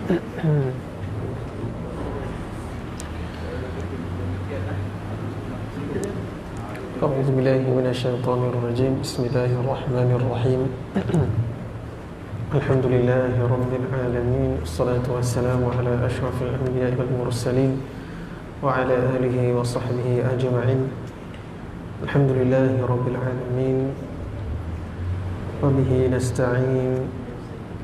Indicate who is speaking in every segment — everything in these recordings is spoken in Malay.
Speaker 1: أعوذ بالله من الشيطان الرجيم بسم الله الرحمن الرحيم الحمد لله رب العالمين والصلاة والسلام على أشرف الأنبياء والمرسلين وعلى آله وصحبه أجمعين الحمد لله رب العالمين وبه نستعين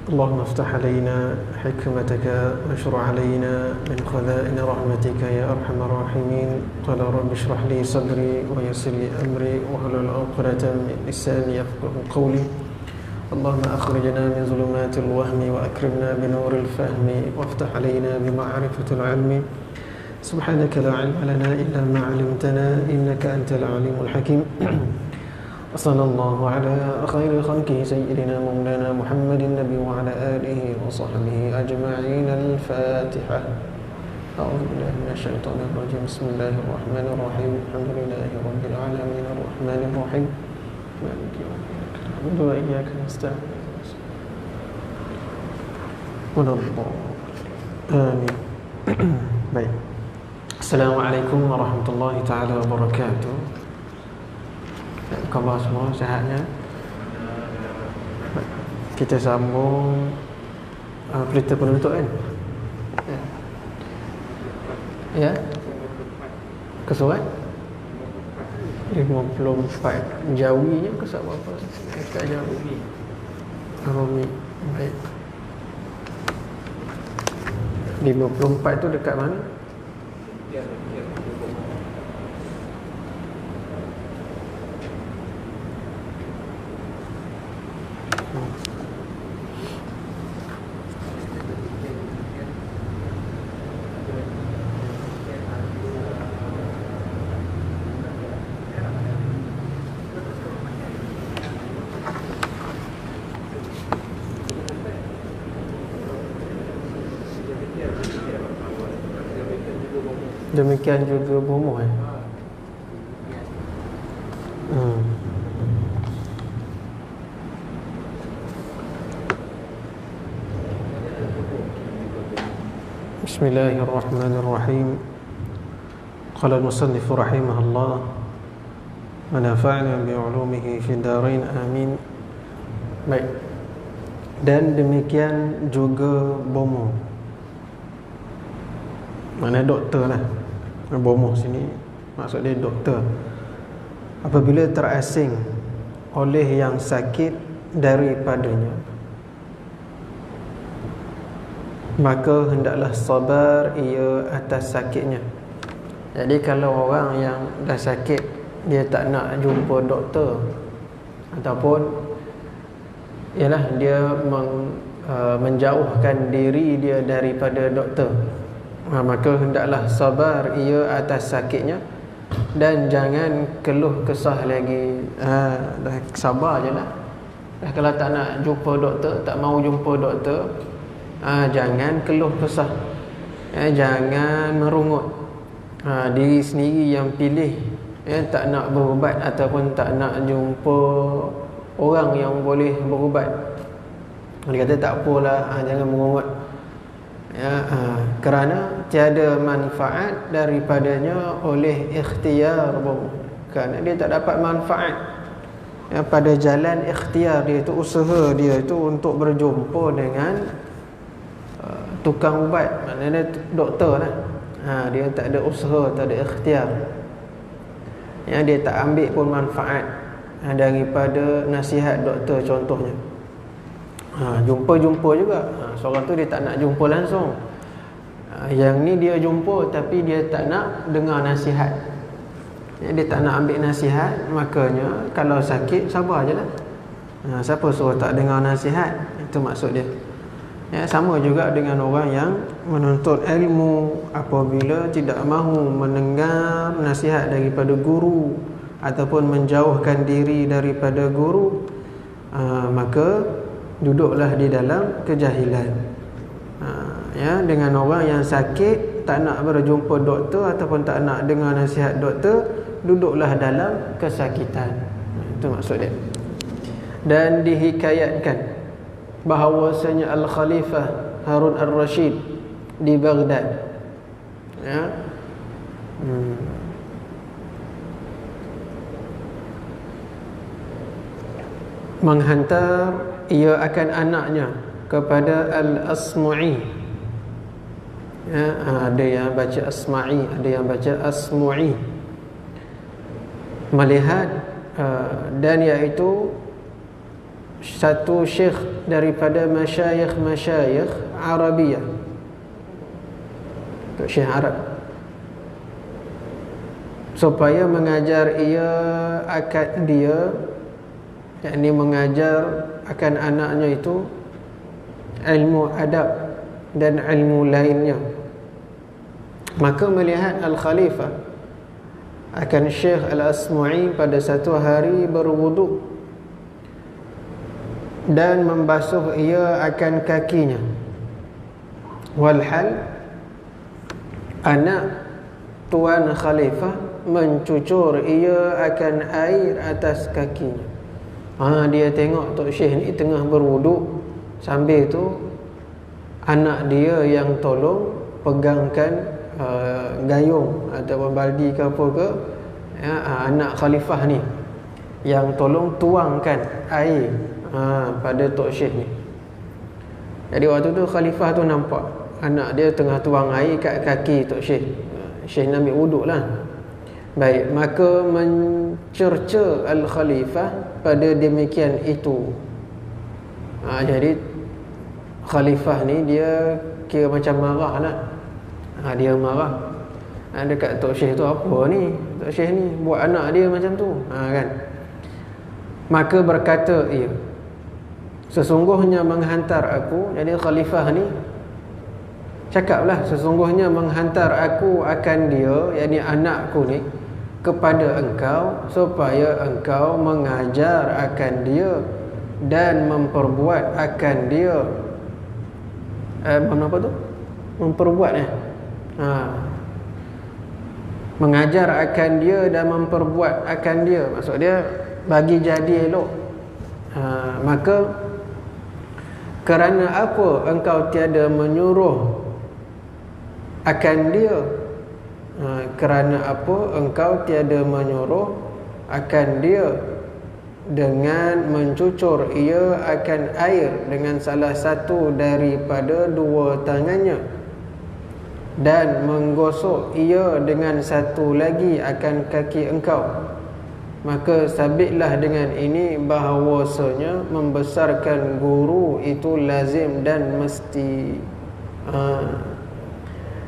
Speaker 1: اللهم افتح علينا حكمتك واشر علينا من خزائن رحمتك يا أرحم الراحمين قال رب اشرح لي صدري ويسر لي أمري واحلل عقدة من لساني يفقهوا قولي اللهم أخرجنا من ظلمات الوهم وأكرمنا بنور الفهم وافتح علينا بمعرفة العلم سبحانك لا علم لنا إلا ما علمتنا إنك أنت العليم الحكيم وصلى الله على خير خلقه سيدنا مولانا محمد النبي وعلى آله وصحبه أجمعين الفاتحة أعوذ بالله من الشيطان الرجيم بسم الله الرحمن الرحيم الحمد لله رب العالمين الرحمن الرحيم مالك يوم الدين نعبد وإياك نستعين ولا آمين. Baik. Assalamualaikum warahmatullahi taala wabarakatuh. Khabar semua sihatnya? Kita sambung berita penuntut kan? Ya. Ke surat 54 Jawinya ke surat apa? Dekat Jawi Rumi. Baik. 54 tu dekat mana? Demikian juga bomoh Bismillahirrahmanirrahim. Qala al-musannif rahimahullah wa nafa'na bi'ulumihi fid darain amin. Baik. Dan demikian juga bomoh. Mana doktor lah. Bomoh sini maksud dia doktor. Apabila terasing oleh yang sakit daripadanya, maka hendaklah sabar ia atas sakitnya. Jadi kalau orang yang dah sakit dia tak nak jumpa doktor ataupun ialah dia menjauhkan diri dia daripada doktor, maka hendaklah sabar ia atas sakitnya dan jangan keluh kesah lagi. Dah sabar je lah. Dah kalau tak nak jumpa doktor, tak mau jumpa doktor, jangan keluh kesah, jangan merungut. Diri sendiri yang pilih, tak nak berubat ataupun tak nak jumpa orang yang boleh berubat. Dia kata tak apalah, jangan merungut. Kerana tiada manfaat daripadanya oleh ikhtiar, kerana dia tak dapat manfaat pada jalan ikhtiar dia itu, usaha dia itu untuk berjumpa dengan tukang ubat, maknanya doktor lah. Dia tak ada usaha, tak ada ikhtiar, dia tak ambil pun manfaat daripada nasihat doktor contohnya. Jumpa-jumpa juga, seorang tu dia tak nak jumpa langsung. Yang ni dia jumpa tapi dia tak nak dengar nasihat, dia tak nak ambil nasihat. Makanya kalau sakit sabar je lah. Siapa suruh tak dengar nasihat? Itu maksud dia. Sama juga dengan orang yang menuntut ilmu, apabila tidak mahu mendengar nasihat daripada guru ataupun menjauhkan diri daripada guru, maka duduklah di dalam kejahilan. Dengan orang yang sakit tak nak berjumpa doktor ataupun tak nak dengar nasihat doktor, duduklah dalam kesakitan. Itu maksud dia. Dan dihikayatkan bahawasanya Al-Khalifah Harun al-Rashid di Baghdad. Ya. Menghantar ia akan anaknya kepada Al-Asma'i. Ya, ada yang baca Asma'i, ada yang baca Asmu'i. Melihat dan iaitu satu syekh daripada masyayikh Arabiyah, syekh Arab, supaya mengajar ia akan dia, yakni mengajar akan anaknya itu ilmu adab dan ilmu lainnya. Maka melihat Al-Khalifah akan Syekh Al-Asma'i pada satu hari berwuduk dan membasuh ia akan kakinya, walhal anak tuan Khalifah mencucur ia akan air atas kakinya. Dia tengok Tok Syekh ni tengah berwuduk, sambil tu anak dia yang tolong pegangkan gayung atau baldi ke apa ke, ya, anak khalifah ni yang tolong tuangkan air pada Tok Syekh ni. Jadi waktu tu khalifah tu nampak anak dia tengah tuang air kat kaki Tok Syekh. Syekh nak ambil wuduk lah. Baik, maka mencerca Al-Khalifah pada demikian itu. Jadi khalifah ni dia kira macam marah lah. Dia marah. Dekat Tok Syekh tu, apa ni Tok Syekh ni buat anak dia macam tu, kan. Maka berkata ia, sesungguhnya menghantar aku. Jadi khalifah ni cakaplah, sesungguhnya menghantar aku akan dia, yakni anakku ni, kepada engkau supaya engkau mengajar akan dia dan memperbuat akan dia apa tu? Memperbuat mengajar akan dia dan memperbuat akan dia. Maksud dia bagi jadi elok. Maka kerana apa engkau tiada menyuruh akan dia? Kerana apa engkau tiada menyuruh akan dia dengan mencucur ia akan air dengan salah satu daripada dua tangannya dan menggosok ia dengan satu lagi akan kaki engkau. Maka sabitlah dengan ini bahawasanya membesarkan guru itu lazim dan mesti.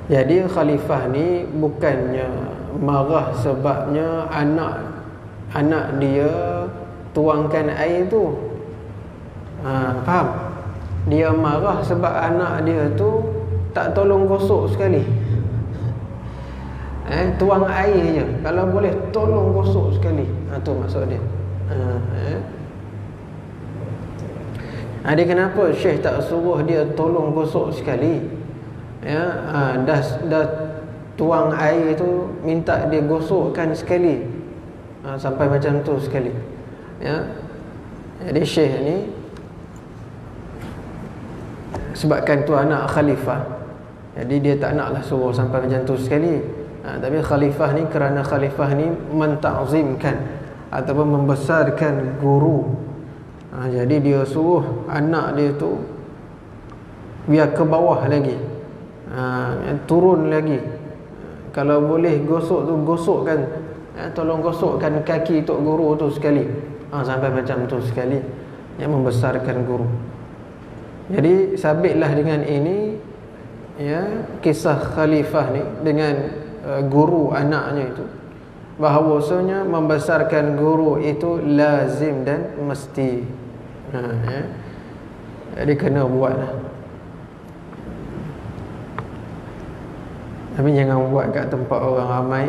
Speaker 1: Jadi khalifah ni bukannya marah sebabnya anak dia tuangkan air tu. Faham? Dia marah sebab anak dia tu tak tolong gosok sekali. Tuang air je, kalau boleh tolong gosok sekali. Tu maksud dia. Dia kenapa Syekh tak suruh dia tolong gosok sekali? Dah tuang air tu minta dia gosokkan sekali, sampai macam tu sekali. Jadi Syekh ni sebabkan tu anak khalifah, jadi dia tak naklah suruh sampai macam tu sekali. Tapi khalifah ni, kerana khalifah ni mentazimkan ataupun membesarkan guru, jadi dia suruh anak dia tu biar ke bawah lagi, turun lagi. Kalau boleh gosok tu gosokkan, tolong gosokkan kaki tok guru tu sekali, sampai macam tu sekali, yang membesarkan guru. Jadi sabitlah dengan ini, kisah khalifah ni dengan guru anaknya itu, bahawasanya membesarkan guru itu lazim dan mesti. Jadi kena buatlah. Tapi jangan buat kat tempat orang ramai.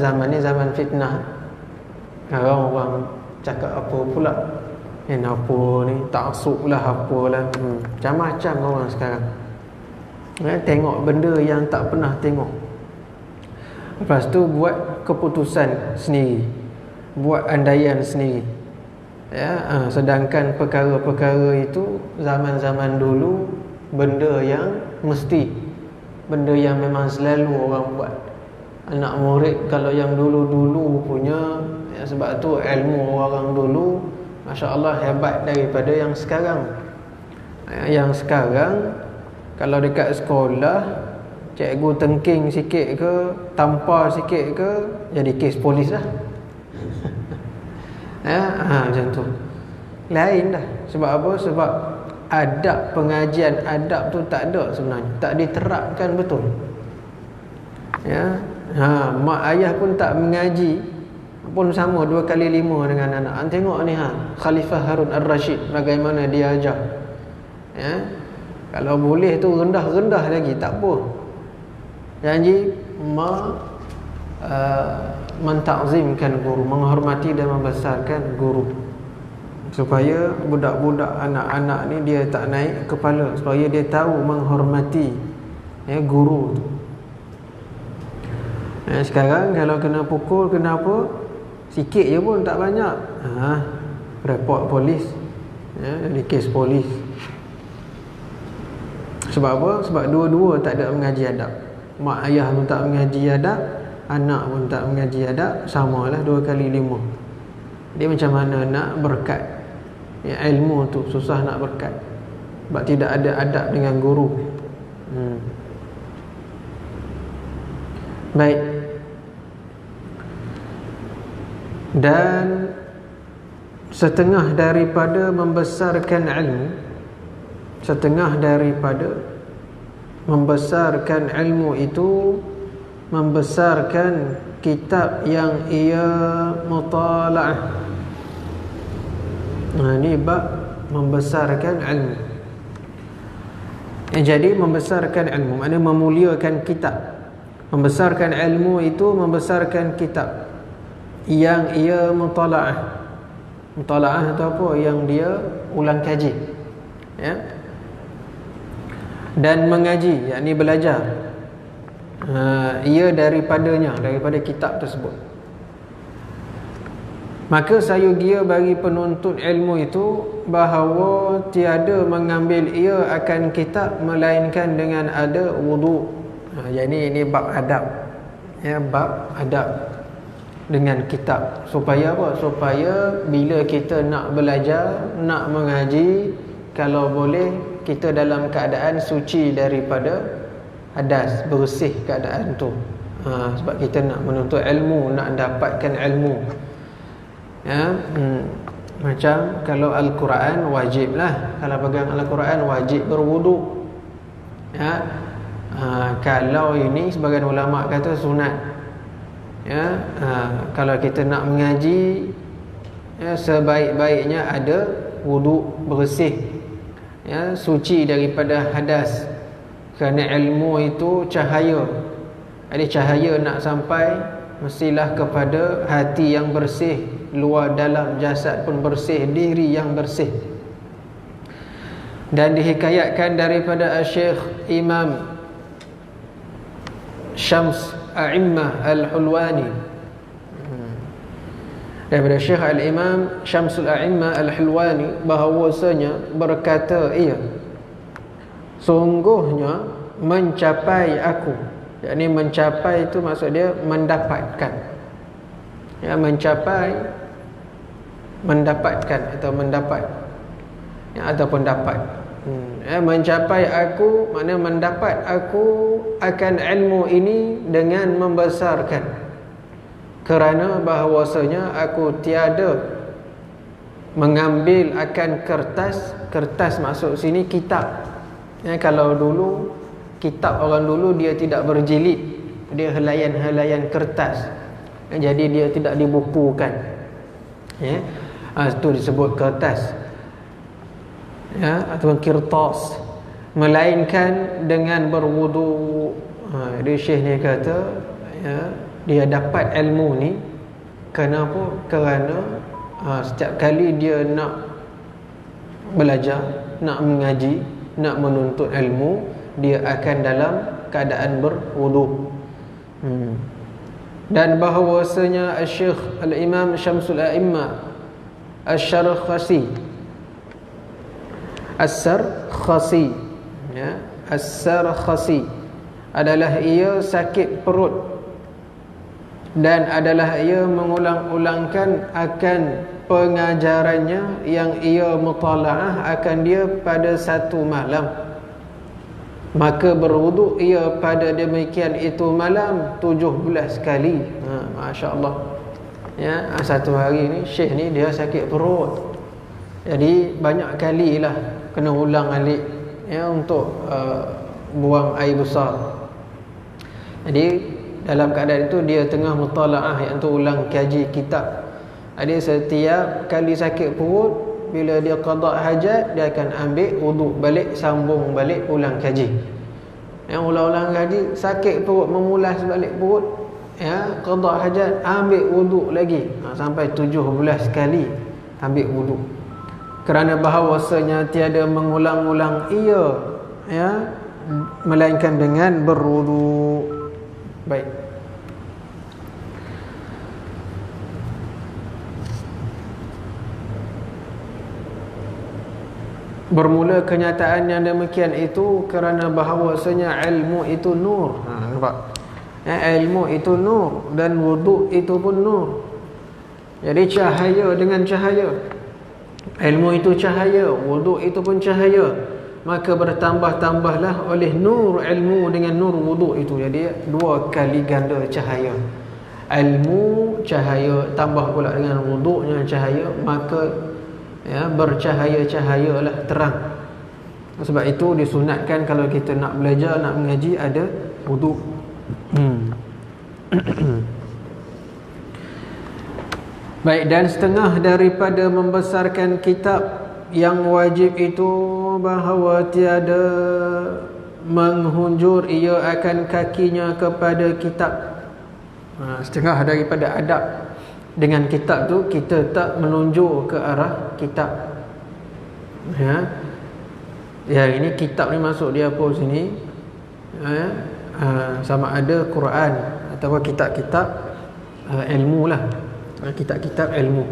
Speaker 1: Zaman ni zaman fitnah. Orang cakap apa pula, apa ni, taksub lah, apalah, macam-macam orang sekarang. Tengok benda yang tak pernah tengok. Lepas tu buat keputusan sendiri, buat andaian sendiri. Sedangkan perkara-perkara itu zaman-zaman dulu benda yang mesti, benda yang memang selalu orang buat. Anak murid kalau yang dulu-dulu punya, ya, sebab tu ilmu orang dulu Masya Allah hebat daripada yang sekarang. Yang sekarang kalau dekat sekolah cikgu tengking sikit ke, tampar sikit ke, jadi kes polis lah. Macam tu. Lain dah. Sebab apa? Sebab adab pengajian, adab tu tak ada sebenarnya, tak diterapkan betul. Ya. Mak ayah pun tak mengaji pun sama 2 kali 5 dengan anak. Tengok ni Khalifah Harun Ar-Rashid bagaimana dia ajar. Ya. Kalau boleh tu rendah-rendah lagi tak apa. Janji mentakzimkan guru, menghormati dan membesarkan guru, supaya budak-budak anak-anak ni dia tak naik kepala, supaya dia tahu menghormati guru tu. Sekarang kalau kena pukul, kena apa, sikit je pun, tak banyak, report polis, jadi kes polis. Sebab apa? Sebab dua-dua tak ada mengaji adab. Mak ayah pun tak mengaji adab, anak pun tak mengaji adab, samalah 2 kali 5. Dia macam mana nak berkat? Ilmu tu susah nak berkat, sebab tidak ada adab dengan guru. Baik. Dan setengah daripada membesarkan ilmu, setengah daripada membesarkan ilmu itu membesarkan kitab yang ia mutala'ah. Ini bab membesarkan ilmu. Jadi membesarkan ilmu maknanya memuliakan kitab. Membesarkan ilmu itu membesarkan kitab yang ia mutala'ah. Mutala'ah itu apa? Yang dia ulang kaji, ya. Dan mengaji, yakni belajar, ia daripada kitab tersebut. Maka sayugia bagi penuntut ilmu itu bahawa tiada mengambil ia akan kitab melainkan dengan ada wudu. Jadi ini bab adab, ya, bab adab dengan kitab. Supaya apa? Supaya bila kita nak belajar, nak mengaji, kalau boleh kita dalam keadaan suci daripada hadas, bersih keadaan tu. Sebab kita nak menuntut ilmu, nak dapatkan ilmu, ya. Macam kalau Al-Quran wajiblah, kalau pegang Al-Quran wajib berwuduk, ya. Kalau ini sebagian ulama kata sunat, ya. Kalau kita nak mengaji, ya, sebaik-baiknya ada wuduk bersih, ya, suci daripada hadas. Kerana ilmu itu cahaya. Jadi cahaya nak sampai mestilah kepada hati yang bersih, luar dalam jasad pun bersih, diri yang bersih. Dan dihikayatkan daripada Syekh Imam Syams A'immah Al-Hulwani, daripada Syekh Al-Imam Syamsul A'immah Al-Hulwani, bahawasanya berkata ia, sungguhnya mencapai aku, yakni mencapai itu maksud dia mendapatkan, ya, mendapatkan atau mendapat, ya, ataupun dapat, ya, mencapai aku maknanya mendapat aku akan ilmu ini dengan membesarkan, kerana bahawasanya aku tiada mengambil akan kertas maksud sini kitab, ya. Kalau dulu kitab orang dulu dia tidak berjilid, dia helaian-helaian kertas, ya, jadi dia tidak dibukukan, ya. Itu disebut kertas, ya, ataupun kirtas, melainkan dengan berwudu. Dia Syekh ni kata, ya, dia dapat ilmu ni kenapa? Kerana setiap kali dia nak belajar, nak mengaji, nak menuntut ilmu, dia akan dalam keadaan berwudu. Dan bahawasanya Syekh Al-Imam Syamsul A'immah Asy-Syarkhasi, ya, As-Sarkhasi adalah ia sakit perut dan adalah ia mengulang-ulangkan akan pengajarannya yang ia mutalaah akan dia pada satu malam, maka berwuduk ia pada demikian itu malam 17 kali. Masya Allah, ya, satu hari ni Syekh ni dia sakit perut, jadi banyak kali lah kena ulang alik, ya, untuk buang air besar. Jadi dalam keadaan itu dia tengah mutalaah, iaitu ulang kaji kitab. Jadi setiap kali sakit perut, bila dia qada hajat, dia akan ambil wuduk balik, sambung balik ulang kaji. Yang ulang-ulang kaji, sakit perut, memulas balik perut, ya, qada hajat, ambil wuduk lagi, sampai 17 kali ambil wuduk. Kerana bahawasanya tiada mengulang-ulang ia, ya, melainkan dengan berwuduk. Baik. Bermula kenyataan yang demikian itu kerana bahawasanya ilmu itu nur. Nampak? Ilmu itu nur dan wuduk itu pun nur. Jadi cahaya dengan cahaya. Ilmu itu cahaya, wuduk itu pun cahaya. Maka bertambah-tambahlah oleh nur ilmu dengan nur wuduk itu. Jadi 2 kali ganda cahaya. Ilmu cahaya tambah pula dengan wuduknya cahaya, maka, ya, bercahaya-cahayalah terang. Sebab itu disunatkan kalau kita nak belajar, nak mengaji, ada wuduk. Baik, dan setengah daripada membesarkan kitab yang wajib itu bahawa tiada menghunjur ia akan kakinya kepada kitab. Setengah daripada adab dengan kitab tu, kita tak menunjuk ke arah kitab. Ya, ini kitab ni masuk dia apa sini, ya, sama ada Quran atau kitab-kitab ilmu lah, kitab-kitab ilmu,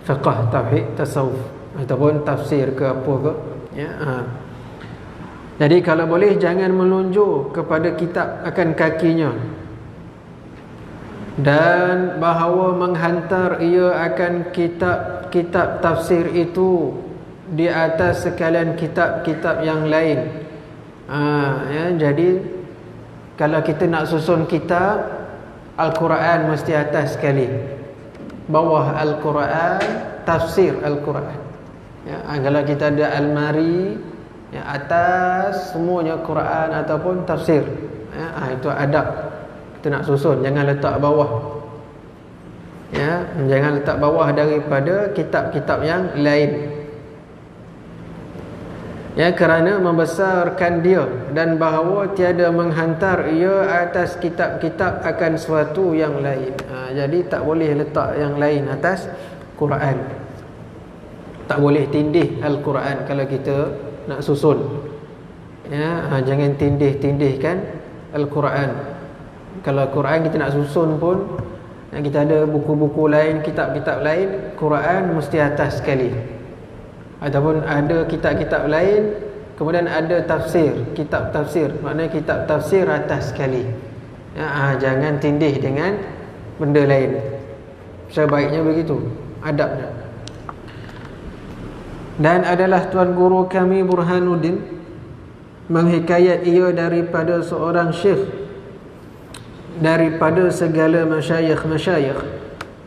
Speaker 1: fiqh, tauhid, tasawuf, ataupun tafsir ke apa ke, ya. Jadi kalau boleh jangan menunjuk kepada kitab akan kakinya, dan bahawa menghantar ia akan kitab-kitab tafsir itu di atas sekalian kitab-kitab yang lain. Ya, jadi kalau kita nak susun kitab, Al-Quran mesti atas sekali, bawah Al-Quran tafsir Al-Quran. Ya, kalau kita ada almari, ya, atas semuanya Quran ataupun tafsir, ya, itu adab kita nak susun. Jangan letak bawah, ya, jangan letak bawah daripada kitab-kitab yang lain, ya, kerana membesarkan dia dan bahawa tiada menghantar ia atas kitab-kitab akan sesuatu yang lain. Jadi tak boleh letak yang lain atas Quran. Tak boleh tindih Al-Quran kalau kita nak susun, ya, jangan tindih-tindihkan Al-Quran. Kalau Quran kita nak susun pun, kita ada buku-buku lain, kitab-kitab lain, Quran mesti atas sekali. Ataupun ada kitab-kitab lain, kemudian ada tafsir, kitab tafsir, maknanya kitab tafsir atas sekali, ya, jangan tindih dengan benda lain. Sebaiknya begitu adabnya. Dan adalah tuan guru kami Burhanuddin menghikayat ia daripada seorang syekh daripada segala masyayikh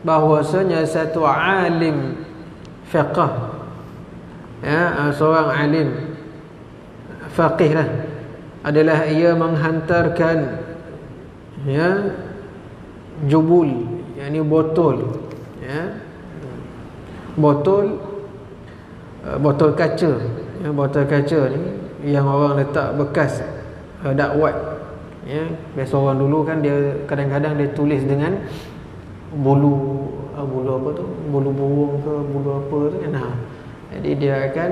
Speaker 1: bahwasanya satu alim fiqh, ya, seorang alim faqih lah, adalah ia menghantarkan, ya, jubul, yakni botol, ya, botol kaca, ya, botol kaca ni yang orang letak bekas dakwat, ya. Biasa orang dulu kan dia kadang-kadang dia tulis dengan bulu apa tu, bulu burung ke bulu apa tu kan. Jadi dia akan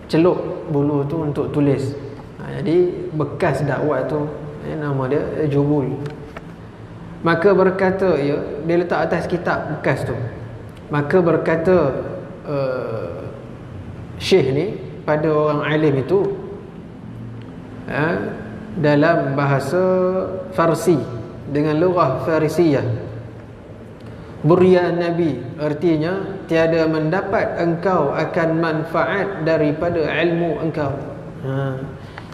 Speaker 1: celup bulu tu untuk tulis. Jadi bekas dakwat tu, ya, nama dia jubul. Maka berkata dia letak atas kitab bekas tu. Maka berkata syekh ni pada orang alim itu, dalam bahasa Farsi dengan lughah Farisiyah. Buryan Nabi artinya tiada mendapat engkau akan manfaat daripada ilmu engkau.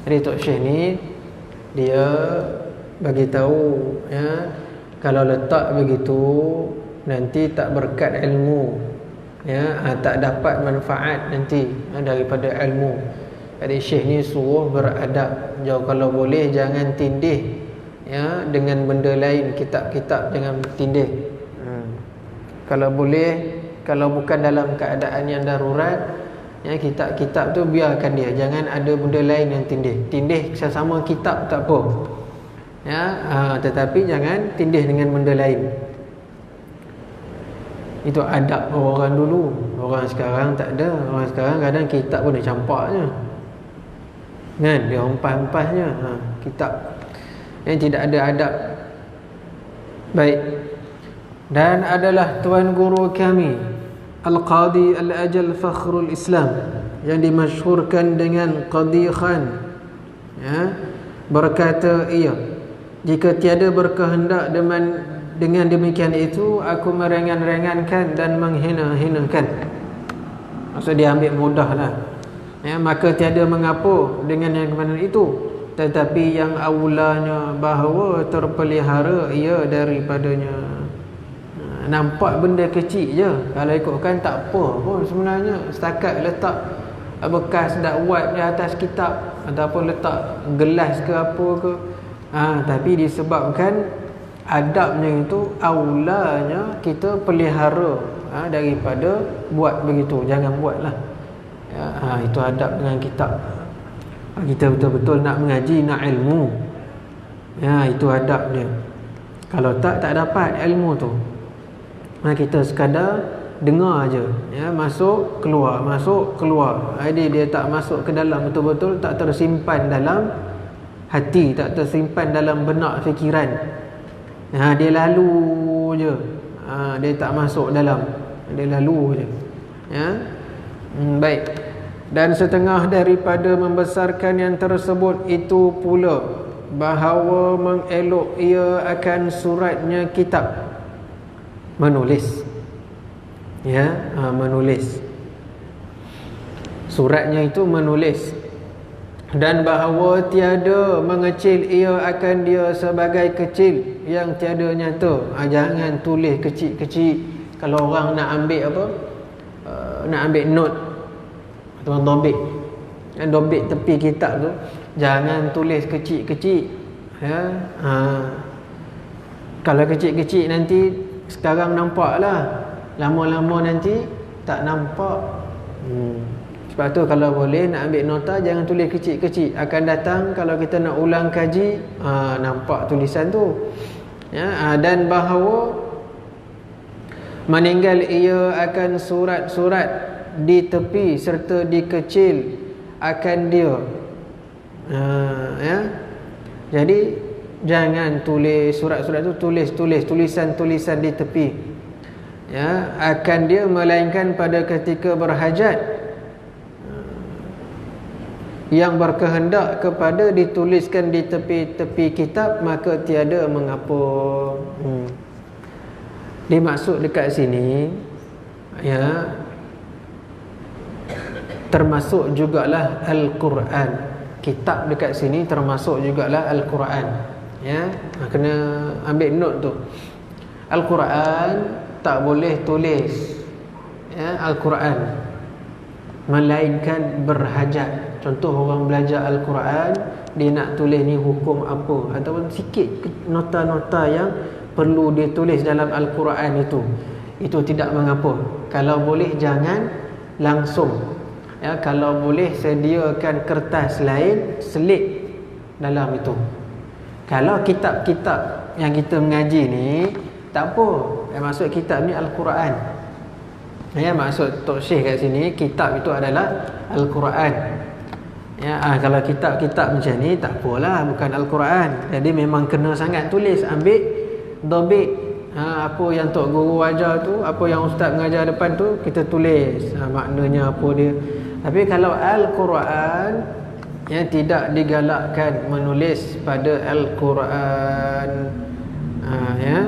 Speaker 1: Jadi Tok Syekh ni dia bagi tahu kalau letak begitu nanti tak berkat ilmu, tak dapat manfaat nanti daripada ilmu. Jadi Syekh ni suruh beradab. Jauh kalau boleh jangan tindih dengan benda lain, kitab-kitab jangan tindih. Kalau boleh, kalau bukan dalam keadaan yang darurat, kitab-kitab tu biarkan dia, jangan ada benda lain yang tindih sesama kitab tak apa, tetapi jangan tindih dengan benda lain. Itu adab orang dulu. Orang sekarang tak ada. Orang sekarang kadang kitab pun dia campak je, kan, dia hempas-hempas je kitab yang tidak ada adab. Baik. Dan adalah tuan guru kami Al-Qadi Al-Ajal Fakhrul Islam yang dimasyhurkan dengan Qadi Khan, berkata ia, jika tiada berkehendak dengan demikian itu, aku meringan-ringankan dan menghina-hinakan. Maksud dia ambil mudah lah, maka tiada mengapa dengan yang kemana itu, tetapi yang awalnya bahawa terpelihara ia daripadanya. Nampak benda kecil je, kalau ikutkan tak apa pun sebenarnya, setakat letak bekas dakwat di atas kitab ataupun letak gelas ke apa ke, tapi disebabkan adabnya itu, aulanya kita pelihara daripada buat begitu, jangan buatlah. Itu adab dengan kitab. Kita betul-betul nak mengaji, nak ilmu, itu adab dia. Kalau tak dapat ilmu tu, kita sekadar dengar aja, masuk keluar, masuk keluar. Jadi dia tak masuk ke dalam betul-betul, tak tersimpan dalam hati, tak tersimpan dalam benak fikiran. Dia lalu je, dia tak masuk dalam, dia lalu je. Baik. Dan setengah daripada membesarkan yang tersebut itu pula bahawa mengelok ia akan suratnya kitab, menulis, menulis suratnya itu menulis, dan bahawa tiada mengecil ia akan dia sebagai kecil yang tiada nyata. Jangan tulis kecil-kecil. Kalau orang nak ambil apa, nak ambil note atau dobit tepi kitab tu, jangan tulis kecil-kecil. Kalau kecil-kecil nanti sekarang nampak lah, lama-lama nanti tak nampak. Sebab tu kalau boleh nak ambil nota, jangan tulis kecil-kecil. Akan datang kalau kita nak ulang kaji, nampak tulisan tu. Dan bahawa meninggal ia akan surat-surat di tepi serta dikecil akan dia. Jadi jangan tulis surat-surat tu, tulis tulisan-tulisan di tepi, akan dia, melainkan pada ketika berhajat yang berkehendak kepada dituliskan di tepi-tepi kitab, maka tiada mengapa. Dimaksud dekat sini, termasuk jugalah Al-Quran. Kitab dekat sini termasuk jugalah Al-Quran. Kena ambil note tu. Al-Quran tak boleh tulis Al-Quran melainkan berhajat. Contoh orang belajar Al-Quran, dia nak tulis ni hukum apa, ataupun sikit nota-nota yang perlu dia tulis dalam Al-Quran itu tidak mengapa. Kalau boleh jangan langsung, kalau boleh sediakan kertas lain, selit dalam itu. Kalau kitab-kitab yang kita mengaji ni tak apa, maksud kitab ni Al-Quran. Maksud Tok Syekh kat sini, kitab itu adalah Al-Quran. Kalau kitab-kitab macam ni tak apalah, bukan Al-Quran. Jadi memang kena sangat tulis, ambil dobit, apa yang Tok Guru ajar tu, apa yang Ustaz mengajar depan tu, kita tulis maknanya apa dia. Tapi kalau Al-Quran, yang tidak digalakkan menulis pada Al-Quran. Ya.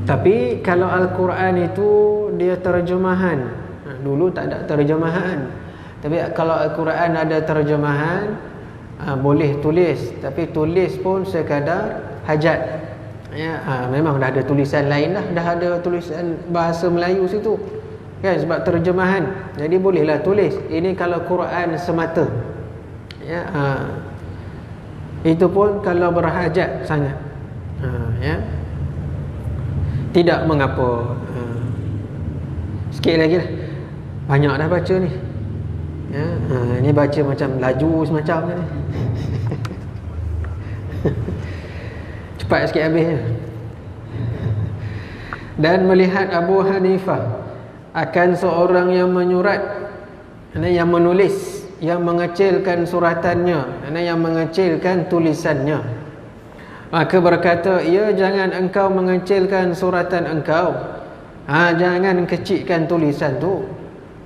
Speaker 1: Tapi kalau Al-Quran itu dia terjemahan, dulu tak ada terjemahan. Tapi kalau Al-Quran ada terjemahan, boleh tulis. Tapi tulis pun sekadar hajat. Ya, memang dah ada tulisan lain dah ada tulisan bahasa Melayu situ. Kan, sebab terjemahan. Jadi bolehlah tulis. Ini kalau Quran semata. Ya, itu pun kalau berhajat sangat. Ya. Tidak mengapa. Sikit lagi lah. Banyak dah baca ni. Ya, ni baca macam laju semacam ni. Cepat sikit habisnya. Dan melihat Abu Hanifah akan seorang yang menyurat, yang menulis, yang mengecilkan suratannya, yang mengecilkan tulisannya, maka berkata, ya, jangan engkau mengecilkan suratan engkau, jangan kecilkan tulisan tu,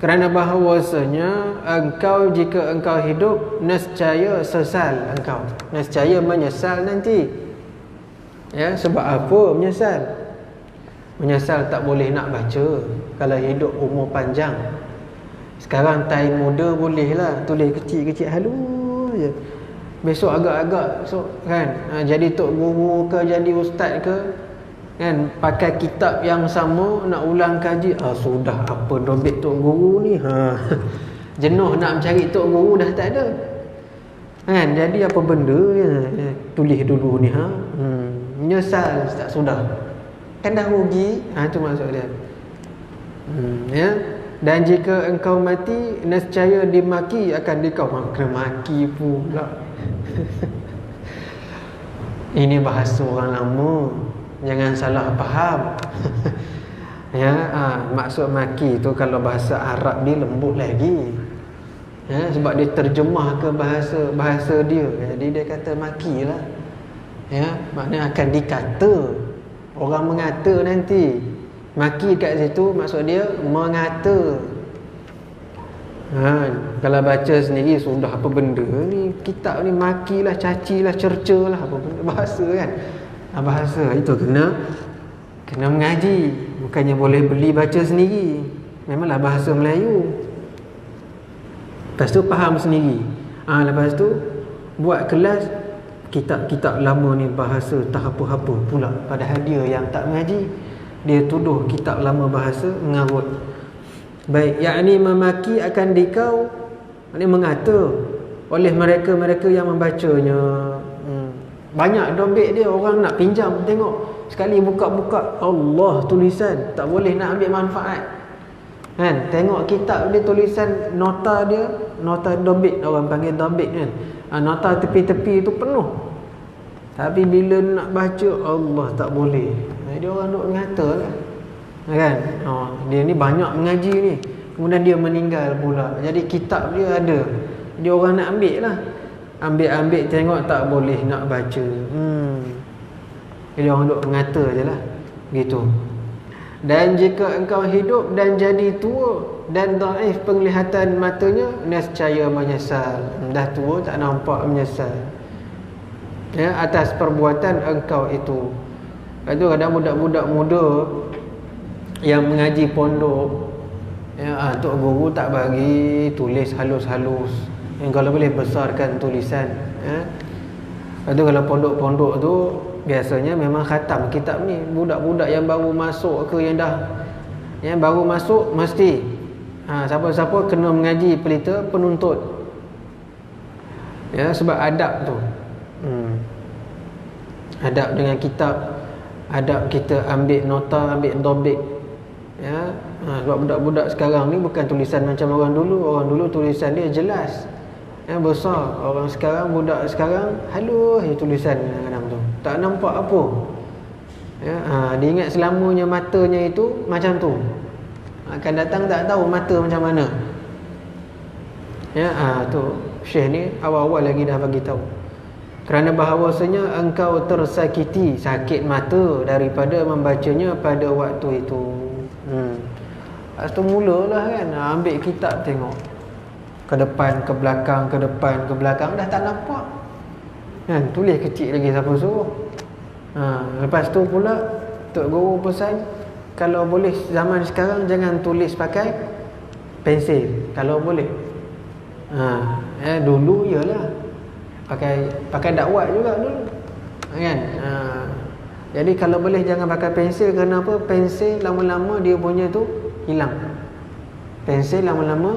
Speaker 1: kerana bahawasanya engkau, jika engkau hidup, nescaya sesal engkau, nescaya menyesal nanti. Ya, sebab apa menyesal? Menyesal tak boleh nak baca kalau hidup umur panjang. Sekarang time muda bolehlah tulis kecil-kecil halus je. Besok agak-agak kan, jadi tok guru ke, jadi ustaz ke, kan, pakai kitab yang sama nak ulang kaji, sudah apa dobit tok guru ni, jenuh nak mencari tok guru dah tak ada, kan. Jadi apa benda ya, tulis dulu ni, menyesal tak sudah, kan dah rugi. Itu maksud dia. Ya. Dan jika engkau mati, nescaya dimaki akan dikau. Kena maki pula. Ini bahasa orang lama, jangan salah faham. Ya, maksud maki tu kalau bahasa Arab dia lembut lagi. Ya, sebab dia terjemah ke bahasa dia. Jadi dia kata maki lah. Ya, maknanya akan dikata. Orang mengata nanti. Maki kat situ maksud dia mengata. Kalau baca sendiri sudah apa benda ni, kitab ni makilah, cacilah, cercalah, apa benda, bahasa kan. Bahasa itu kena mengaji. Bukannya boleh beli baca sendiri. Memanglah bahasa Melayu. Lepas tu faham sendiri. Lepas tu buat kelas kitab-kitab lama ni bahasa tak apa-apa pula. Padahal dia yang tak mengaji, dia tuduh kitab lama bahasa mengarut. Baik, yakni memaki akan dikau, ini mengata oleh mereka-mereka yang membacanya. Banyak dobit dia, orang nak pinjam, tengok sekali buka-buka, Allah tulisan, tak boleh nak ambil manfaat, kan. Tengok kitab dia, tulisan nota dia, nota dobit, orang panggil dobit kan. Nota tepi-tepi itu penuh, tapi bila nak baca, Allah tak boleh. Jadi orang duk mengata lah, kan. Dia ni banyak mengaji ni, kemudian dia meninggal pula. Jadi kitab dia ada, dia orang nak ambil lah, ambil tengok tak boleh nak baca. Jadi orang duk mengata je lah, gitu. Dan jika engkau hidup dan jadi tua dan dhaif penglihatan matanya, nescaya menyesal. Dah tua tak nampak, menyesal, ya, atas perbuatan engkau itu. Lepas tu kadang budak-budak muda yang mengaji pondok, ya, tok guru tak bagi tulis halus-halus, yang kalau boleh besarkan tulisan, ya. Lepas tu kalau pondok-pondok tu biasanya memang khatam kitab ni. Budak-budak yang baru masuk ke, yang baru masuk mesti siapa-siapa kena mengaji pelita penuntut, ya, sebab adab tu. Adab dengan kitab, adab kita ambil nota, ambil dobit, ya. Sebab budak-budak sekarang ni bukan tulisan macam orang dulu. Orang dulu tulisan dia jelas, ya, besar. Orang sekarang, budak sekarang halus je tulisan kadang tu, tak nampak apa, ya. Dia ingat selamanya matanya itu macam tu, akan datang tak tahu mata macam mana, ya. Tu Syekh ni awal-awal lagi dah bagi tahu, kerana bahawasanya engkau tersakiti, sakit mata daripada membacanya pada waktu itu. Lepas tu mulalah kan, ambil kitab tengok, ke depan, ke belakang, ke depan, ke belakang, dah tak nampak kan. Tulis kecil lagi, siapa suruh. Lepas tu pula Tok Guru pesan, kalau boleh zaman sekarang jangan tulis pakai pensil, kalau boleh. Dulu iyalah pakai dakwat juga dulu kan. Jadi kalau boleh jangan pakai pensil. Kenapa? Pensil lama-lama dia punya tu hilang. Pensil lama-lama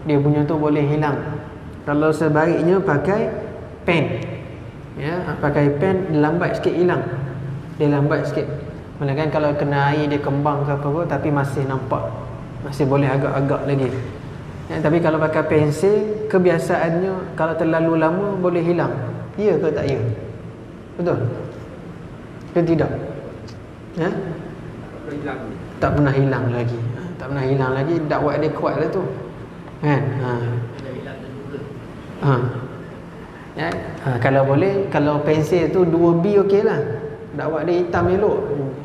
Speaker 1: dia punya tu boleh hilang. Kalau sebaiknya pakai pen, ya, pakai pen lambat sikit hilang. Dia lambat sikit. Melainkan kalau kena air dia kembang ke apa, tapi masih nampak, masih boleh agak-agak lagi. Ya, tapi kalau pakai pensil, kebiasaannya kalau terlalu lama boleh hilang. Ya ke tak ya? Betul ke tidak? Ya? Tak pernah hilang lagi. Tak pernah hilang lagi. Dakwat dia kuat lah tu kan. Ya? Kalau boleh, kalau pensil tu 2B okey lah. Dakwat dia hitam elok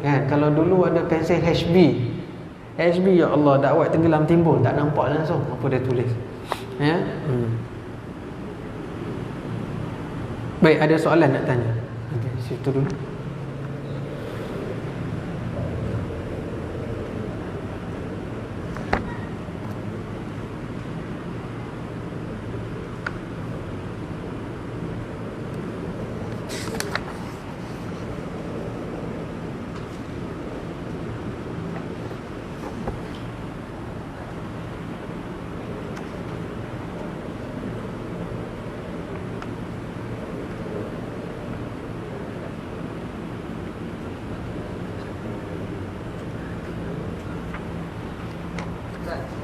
Speaker 1: kan. Kalau dulu ada pensil HB, ya Allah, dakwat tenggelam timbul, tak nampak langsung apa dia tulis. Ya. Baik, ada soalan nak tanya? Okey, situ dulu.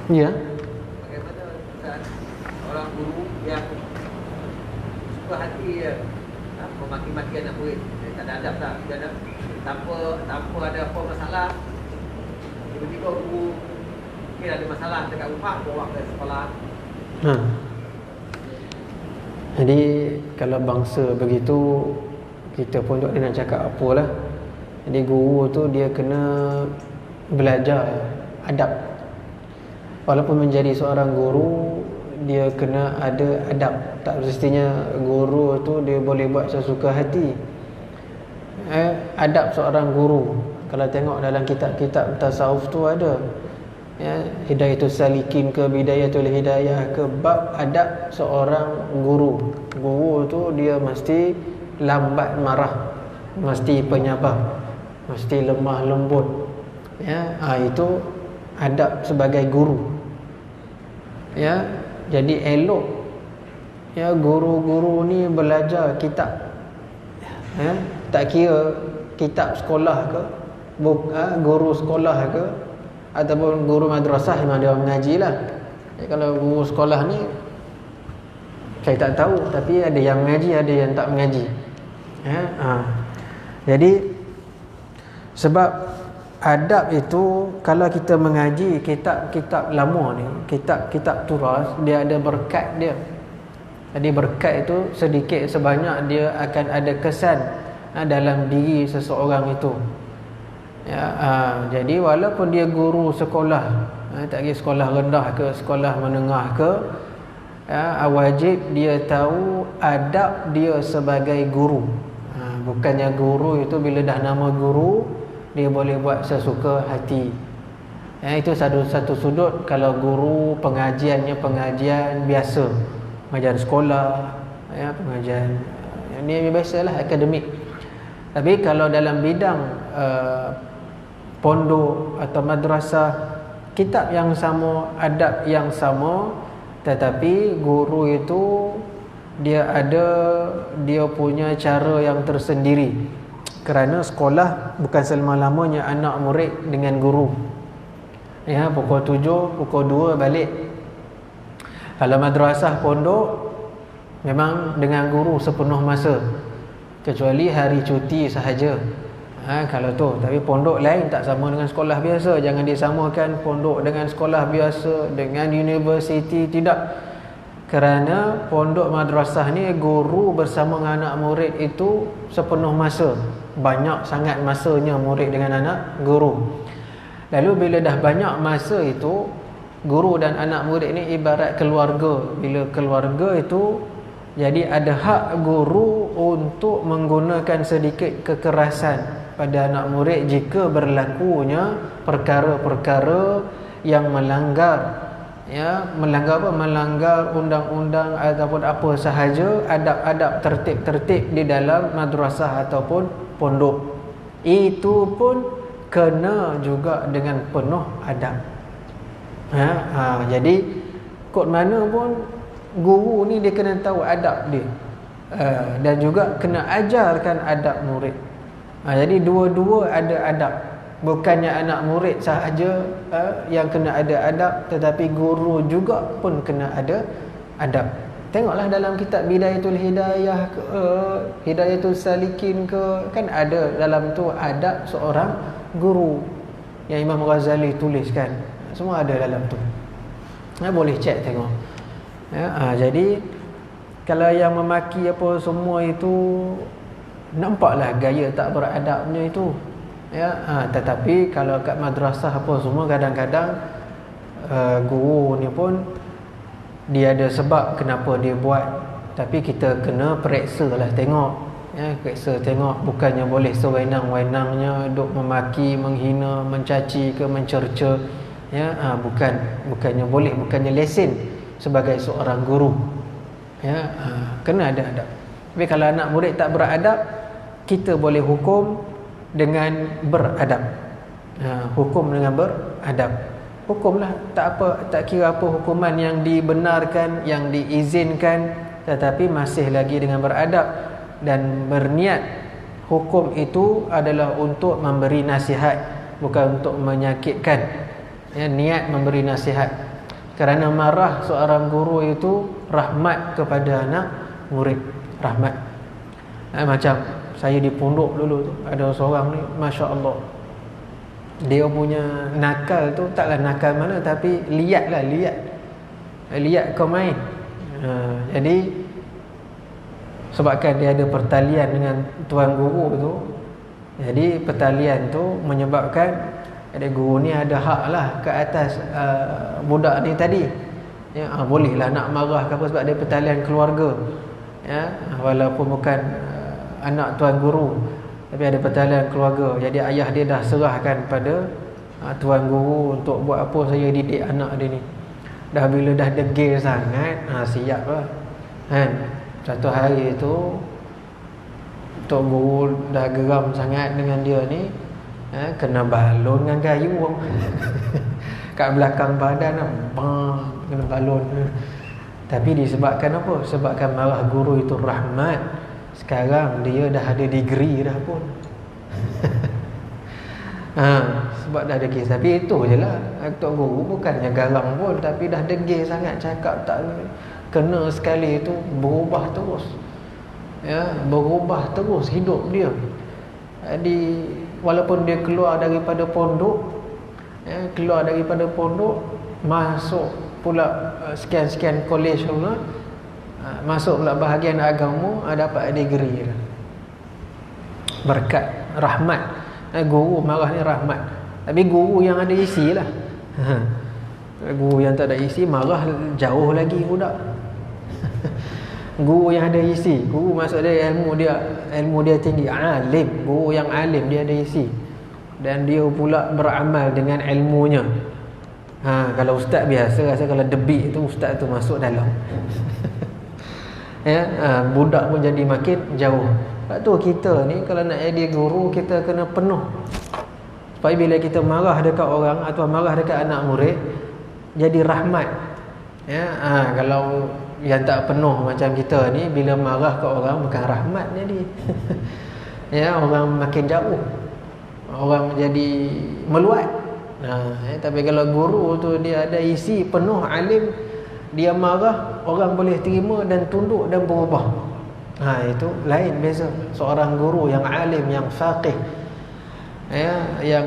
Speaker 1: Ya.
Speaker 2: Bagaimana Ustaz, orang guru yang suka hati memaki-maki anak murid, tak ada adab tak? Dia ada tanpa ada apa masalah. Tiba-tiba guru mungkin ada masalah dekat rumah, bawa ke sekolah.
Speaker 1: Jadi kalau bangsa begitu, kita pun tak nak cakap apalah. Jadi guru tu dia kena belajar adab. Walaupun menjadi seorang guru, dia kena ada adab. Tak mestinya guru tu dia boleh buat sesuka hati. Adab seorang guru, kalau tengok dalam kitab-kitab tasawuf tu ada, ya, Hidayatul Salikin ke Bidayatul Hidayah ke, bab adab seorang guru. Guru tu dia mesti lambat marah, mesti penyabar, mesti lemah lembut. Ya, itu adab sebagai guru. Ya, jadi elok ya guru-guru ni belajar kitab. Ya, tak kira kitab sekolah ke, guru sekolah ke, ataupun guru madrasah, memang dia mengaji lah. Ya, kalau guru sekolah ni saya tak tahu, tapi ada yang mengaji, ada yang tak mengaji. Ya, jadi sebab adab itu, kalau kita mengaji kitab-kitab lama ni, kitab-kitab turas, dia ada berkat dia. Jadi berkat itu sedikit sebanyak dia akan ada kesan dalam diri seseorang itu. Ya, jadi walaupun dia guru sekolah, tak kira sekolah rendah ke sekolah menengah ke, ya, wajib dia tahu adab dia sebagai guru. Bukannya guru itu bila dah nama guru dia boleh buat sesuka hati. Ya, itu satu sudut. Kalau guru pengajiannya pengajian biasa, pengajian sekolah, ya, pengajian ini biasalah, akademik. Tapi kalau dalam bidang pondok atau madrasah, kitab yang sama, adab yang sama, tetapi guru itu dia punya cara yang tersendiri. Kerana sekolah bukan selama-lamanya anak murid dengan guru. Ya, pukul 7, pukul 2 balik. Kalau madrasah pondok memang dengan guru sepenuh masa, kecuali hari cuti sahaja. Kalau tu, tapi pondok lain tak sama dengan sekolah biasa. Jangan disamakan pondok dengan sekolah biasa, dengan universiti, tidak. Kerana pondok madrasah ni guru bersama dengan anak murid itu sepenuh masa. Banyak sangat masanya murid dengan anak guru. Lalu bila dah banyak masa itu, Guru dan anak murid ni ibarat keluarga. Bila keluarga itu, jadi ada hak guru untuk menggunakan sedikit kekerasan pada anak murid jika berlakunya perkara-perkara yang melanggar, ya, melanggar apa? Melanggar undang-undang ataupun apa sahaja, adab-adab, tertib-tertib di dalam madrasah ataupun pondok. Itu pun kena juga dengan penuh adab. Jadi kod mana pun guru ni dia kena tahu adab dia, dan juga kena ajarkan adab murid. Jadi dua-dua ada adab. Bukannya anak murid sahaja yang kena ada adab, tetapi guru juga pun kena ada adab. Tengoklah dalam kitab Bidayatul Hidayah ke, Hidayatul Salikin ke, kan ada dalam tu adab seorang guru yang Imam Ghazali tuliskan. Semua ada dalam tu. Boleh cek tengok. Jadi kalau yang memaki apa semua itu, nampaklah gaya tak beradabnya itu. Tetapi kalau kat madrasah apa semua, kadang-kadang guru ni pun dia ada sebab kenapa dia buat, tapi kita kena periksa lah, tengok, periksa tengok. Bukannya boleh sewenang-wenangnya duk memaki, menghina, mencaci ke mencerca, bukannya boleh, bukannya lesen sebagai seorang guru, kena ada adab. Tapi kalau anak murid tak beradab, kita boleh hukum dengan beradab. Hukum dengan beradab. Hukumlah, tak apa, tak kira apa hukuman yang dibenarkan, yang diizinkan, tetapi masih lagi dengan beradab dan berniat hukum itu adalah untuk memberi nasihat, bukan untuk menyakitkan. Niat memberi nasihat. Kerana marah seorang guru itu rahmat kepada anak murid, rahmat. Macam saya di pondok dulu tu, ada seorang ni, Masya Allah, dia punya nakal tu taklah nakal mana, tapi liat kau main. Jadi sebabkan dia ada pertalian dengan tuan guru tu, jadi pertalian tu menyebabkan ada guru ni ada hak lah ke atas budak ni tadi. Bolehlah nak marah ke apa sebab dia pertalian keluarga, walaupun bukan anak tuan guru, tapi ada pertalian keluarga. Jadi ayah dia dah serahkan pada tuan guru untuk buat apa, saya didik anak dia ni. Dah bila dah degil sangat, siap lah kan. Satu hari tu tok guru dah geram sangat dengan dia ni, kena balon dengan kayu kat belakang badan, kena balon. Tapi disebabkan apa? Sebabkan marah guru itu rahmat. Sekarang dia dah ada degree dah pun. Sebab dah degil. Tapi itu je lah, tok guru bukannya garang pun, tapi dah degil sangat, cakap tak kena sekali itu, berubah terus. Berubah terus hidup dia. Jadi walaupun dia keluar daripada pondok, masuk pula sekian-sekian college pula, masuk pula bahagian agama, dapat degree dah. Berkat rahmat. Guru marah ni rahmat. Tapi guru yang ada isi lah. Guru yang tak ada isi marah jauh lagi budak. Guru yang ada isi, guru maksud dia ilmu dia tinggi, alim. Guru yang alim dia ada isi, dan dia pula beramal dengan ilmunya. Kalau ustaz biasa rasa kalau debik tu ustaz tu masuk dalam. Budak pun jadi makin jauh. Sebab tu kita ni kalau nak jadi guru, kita kena penuh. Supaya bila kita marah dekat orang atau marah dekat anak murid, jadi rahmat. Kalau yang tak penuh macam kita ni, bila marah ke orang bukan rahmat jadi. Orang makin jauh, orang jadi meluat. Tapi kalau guru tu dia ada isi penuh, alim, dia marah orang boleh terima dan tunduk dan berubah. Itu lain beza. Seorang guru yang alim, yang faqih, yang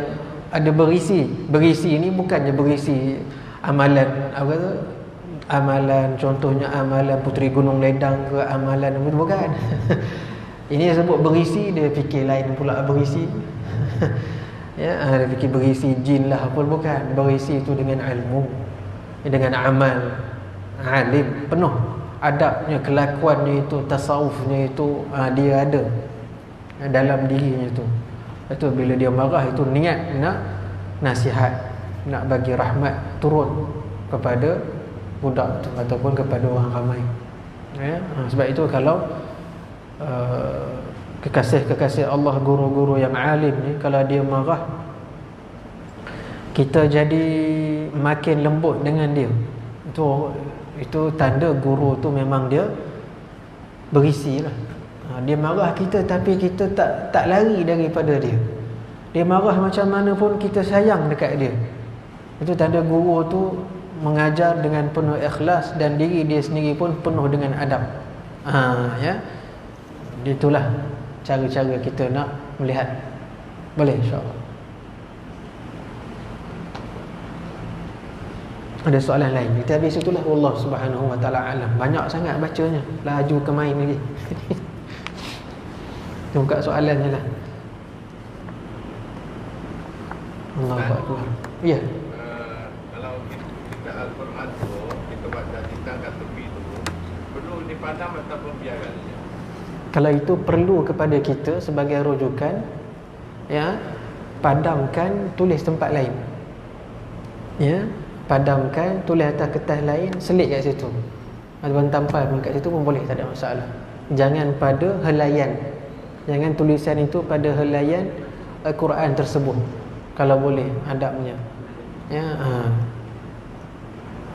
Speaker 1: ada berisi. Berisi ini bukannya berisi amalan apa tu? Amalan contohnya amalan Puteri Gunung Ledang ke amalan apa, bukan. Ini sebut berisi, dia fikir lain pula berisi. Dia fikir berisi jin lah apa, bukan. Berisi itu dengan ilmu. dengan amal, alim, penuh adabnya, kelakuannya itu, tasawufnya itu, dia ada dalam dirinya itu. Itu bila dia marah itu niat nak nasihat, nak bagi rahmat turun kepada budak tu ataupun kepada orang ramai. Sebab itu kalau kekasih-kekasih Allah, guru-guru yang alim ni, kalau dia marah, kita jadi makin lembut dengan dia. Itu tanda guru tu memang dia berisi lah. Dia marah kita tapi kita tak lari daripada dia. Dia marah macam mana pun kita sayang dekat dia. Itu tanda guru tu mengajar dengan penuh ikhlas dan diri dia sendiri pun penuh dengan adab. Ya. Itulah cara-cara kita nak melihat. Boleh, insya-Allah. Ada soalan lain? Kita habis itulah. Allah Subhanahu wa taala alam. Banyak sangat bacanya. Laju ke main lagi. Buka soalannya lah. Allahu akbar. Ya.
Speaker 3: Kalau kita Al-Quran tu kita baca kita kat tepi tu, perlu dipadam ataupun biarkan saja?
Speaker 1: Kalau itu perlu kepada kita sebagai rujukan, ya, padamkan, tulis tempat lain. Ya, padamkan, tulis atas kertas lain, selit kat situ. Ataupun tampal pun kat situ pun boleh, tak ada masalah. Jangan pada helaian. Jangan tulisan itu pada helaian Al-Quran tersebut. Kalau boleh, adabnya. Ya,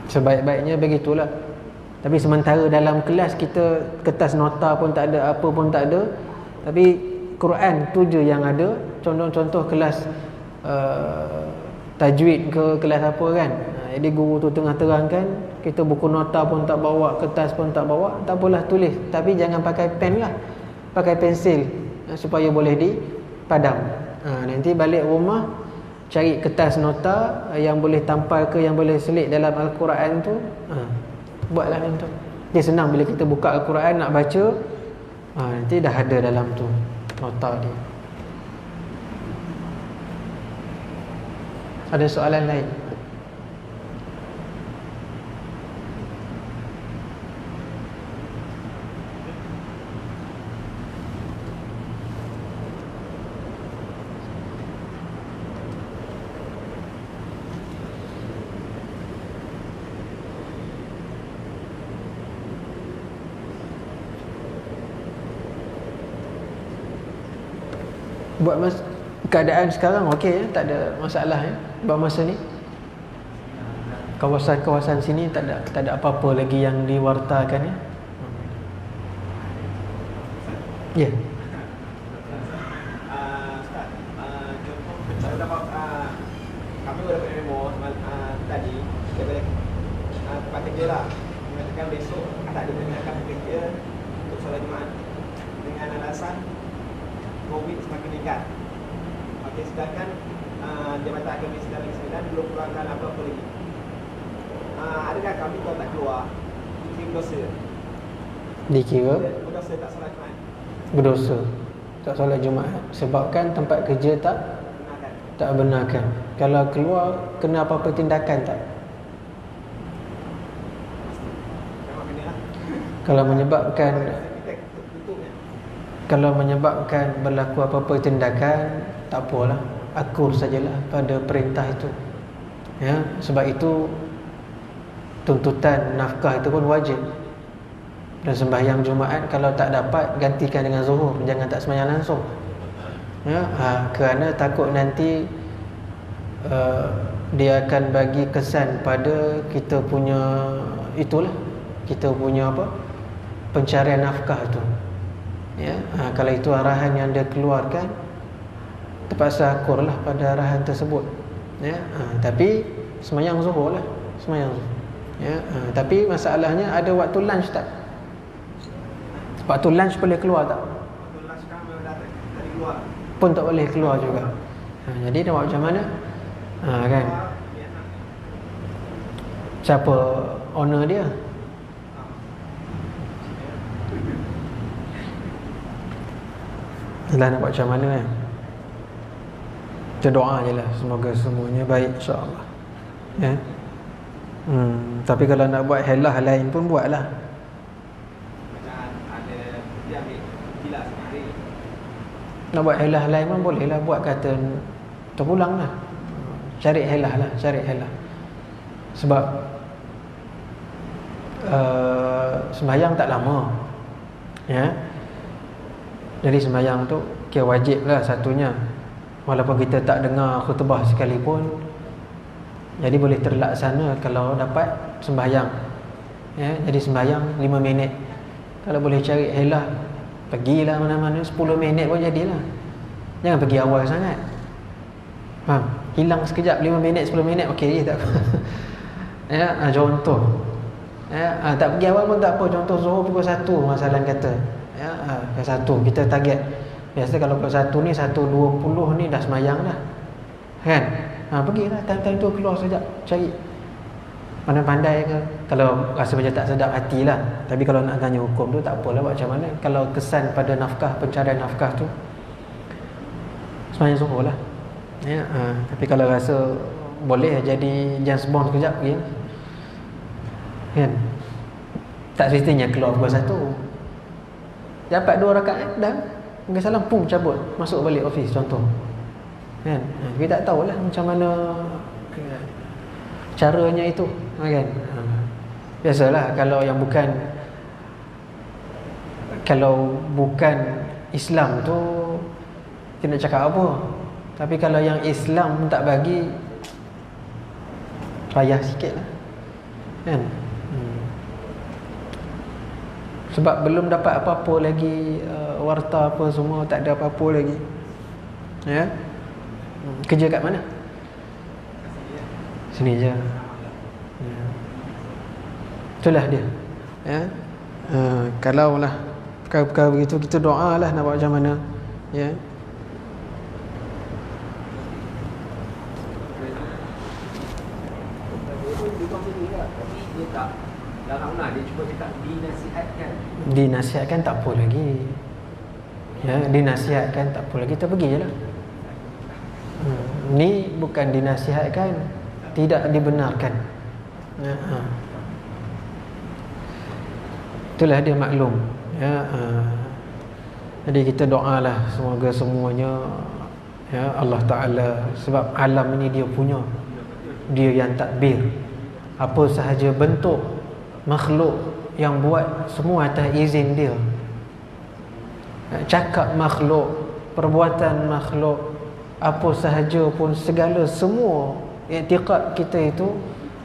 Speaker 1: sebaik-baiknya begitulah. Tapi sementara dalam kelas kita kertas nota pun tak ada, apa pun tak ada, tapi Quran tu je yang ada. Contoh-contoh kelas tajwid ke kelas apa kan, jadi guru tu tengah terangkan, kita buku nota pun tak bawa, kertas pun tak bawa, tak apalah, tulis. Tapi jangan pakai pen lah, pakai pensil, supaya boleh dipadam. Nanti balik rumah cari kertas nota yang boleh tampal ke, yang boleh selit dalam Al-Quran tu, buatlah macam tu. Dia senang bila kita buka Al-Quran nak baca, nanti dah ada dalam tu nota dia. Ada soalan lain? Buat keadaan sekarang okey ya, tak ada masalah ya. Buat masa ni kawasan-kawasan sini tak ada apa-apa lagi yang diwartakan ya. Ya.
Speaker 4: Ustaz, contoh kami dapat memo tadi daripada tempat kerja lah, mengatakan besok tak ada menyenangkan kerja untuk solat Jumaat dengan alasan COVID semakin meningkat. Okey, sedangkan Jabatan Agama Islam Negeri Sembilan belum keluarkan apa-apa lagi. Adakah kami kalau tak keluar dikira berdosa?
Speaker 1: Dikira
Speaker 4: berdosa tak solat Jumaat?
Speaker 1: berdosa tak solat Jumaat sebabkan tempat kerja tak benarkan. Kalau keluar kena apa-apa tindakan tak? Kalau menyebabkan berlaku apa-apa tindakan, tak apalah, akur sajalah pada perintah itu. Ya, sebab itu tuntutan nafkah itu pun wajib. Dan sembahyang Jumaat kalau tak dapat, gantikan dengan zuhur, jangan tak sembahyang langsung. Ya, kerana takut nanti dia akan bagi kesan pada kita punya itulah, kita punya apa, pencarian nafkah itu. Ya, kalau itu arahan yang dia keluarkan, terpaksa akurlah pada arahan tersebut. Ya, tapi sembahyang zuhur lah, sembahyang zuhur. Ya, tapi masalahnya ada waktu lunch tak? Waktu lunch boleh keluar tak?
Speaker 4: Waktu lunch kan memang dah tadi keluar.
Speaker 1: Pun tak boleh keluar juga. Jadi nak buat macam mana? Kan? Siapa owner dia? Dah nak buat macam mana kan? Kita doa je lah, semoga semuanya baik, insyaAllah. Ya. Tapi kalau nak buat helah lain pun buatlah.
Speaker 4: Macam ada dia ambil gila sehari.
Speaker 1: Nak buat helah lain pun bolehlah, buat kata terpulang lah. Cari helah lah, cari helah. Sebab sembahyang tak lama, ya. Jadi sembahyang tu kira wajib lah satunya. Walaupun kita tak dengar khutbah sekalipun, jadi boleh terlaksana kalau dapat sembahyang, ya. Jadi sembahyang 5 minit. Kalau boleh cari helah, pergilah mana-mana 10 minit pun jadilah. Jangan pergi awal sangat. Faham? Hilang sekejap 5 minit 10 minit okey je, tak apa. Ya, contoh. Ya, tak pergi awal pun tak apa. Contoh Zuhur pukul 1 masalah kata. Ya, pukul 1 kita target. Biasa kalau pukul 1 ni 1.20 ni dah semayang dah. Kan? Pergilah time-time tu keluar sekejap cari. Pandai-pandai ke, kalau rasa macam tak sedap hatilah. Tapi kalau nak tanya hukum tu tak apalah, buat macam mana. Kalau kesan pada nafkah, pencarian nafkah tu, semayang Zuhur lah. Ya, tapi kalau rasa boleh jadi James Bond sekejap pergi. Kan? Tak semestinya keluar pukul 1. Dapat 2 rakaat dah, mungkin salam pum cabut, masuk balik office contoh. Kan? Kita tak tahulah macam mana caranya itu, kan? Biasalah kalau yang kalau bukan Islam tu kita nak cakap apa. Tapi kalau yang Islam tak bagi, payah sikit lah, kan? Sebab belum dapat apa-apa lagi, warta apa semua tak ada apa-apa lagi, ya. Kerja kat mana? Sini je, ya. Itulah dia, ya. Kalau lah perkara-perkara begitu, kita doa lah nak buat macam mana, ya.
Speaker 4: Dia cuba cakap dinasihatkan.
Speaker 1: Dinasihatkan tak apa lagi, ya. Dinasihatkan tak apa lagi, kita pergi je lah. Ni bukan dinasihatkan, tidak dibenarkan, ya. Itulah dia maklum, ya. Jadi kita doalah semoga semuanya, ya, Allah Ta'ala, sebab alam ini dia punya, dia yang tadbir. Apa sahaja bentuk makhluk yang buat, semua atas izin dia. Cakap makhluk, perbuatan makhluk, apa sahaja pun, segala semua i'tiqad kita itu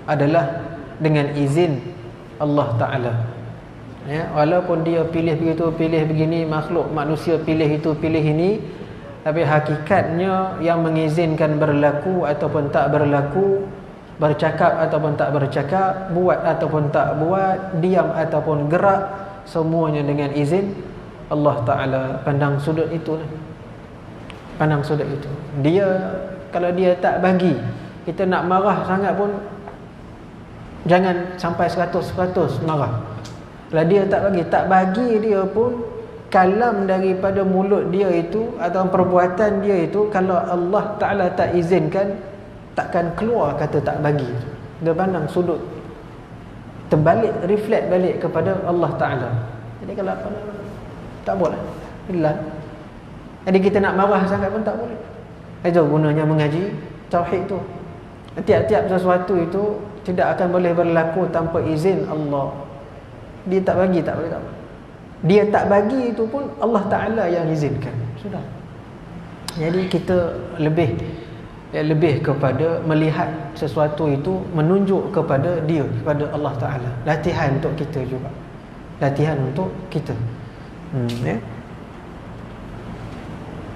Speaker 1: adalah dengan izin Allah Ta'ala, ya. Walaupun dia pilih begitu, pilih begini, makhluk manusia pilih itu, pilih ini, tapi hakikatnya yang mengizinkan berlaku ataupun tak berlaku, bercakap ataupun tak bercakap, buat ataupun tak buat, diam ataupun gerak, semuanya dengan izin Allah Ta'ala. Pandang sudut itulah, pandang sudut itu. Dia, kalau dia tak bagi, kita nak marah sangat pun jangan sampai 100% marah. Kalau dia tak bagi dia pun, kalam daripada mulut dia itu atau perbuatan dia itu, kalau Allah Ta'ala tak izinkan, takkan keluar kata tak bagi. Dia pandang sudut, terbalik, reflect balik kepada Allah Ta'ala. Jadi kalau apa, tak boleh hilang. Jadi kita nak marah sangat pun tak boleh. Itu gunanya mengaji tauhid tu. Tiap-tiap sesuatu itu tidak akan boleh berlaku tanpa izin Allah. Dia tak bagi, tak boleh, tak boleh. Dia tak bagi itu pun Allah Ta'ala yang izinkan. Sudah. Jadi kita lebih kepada melihat sesuatu itu menunjuk kepada dia, kepada Allah Ta'ala. Latihan untuk kita juga, latihan untuk kita, ya.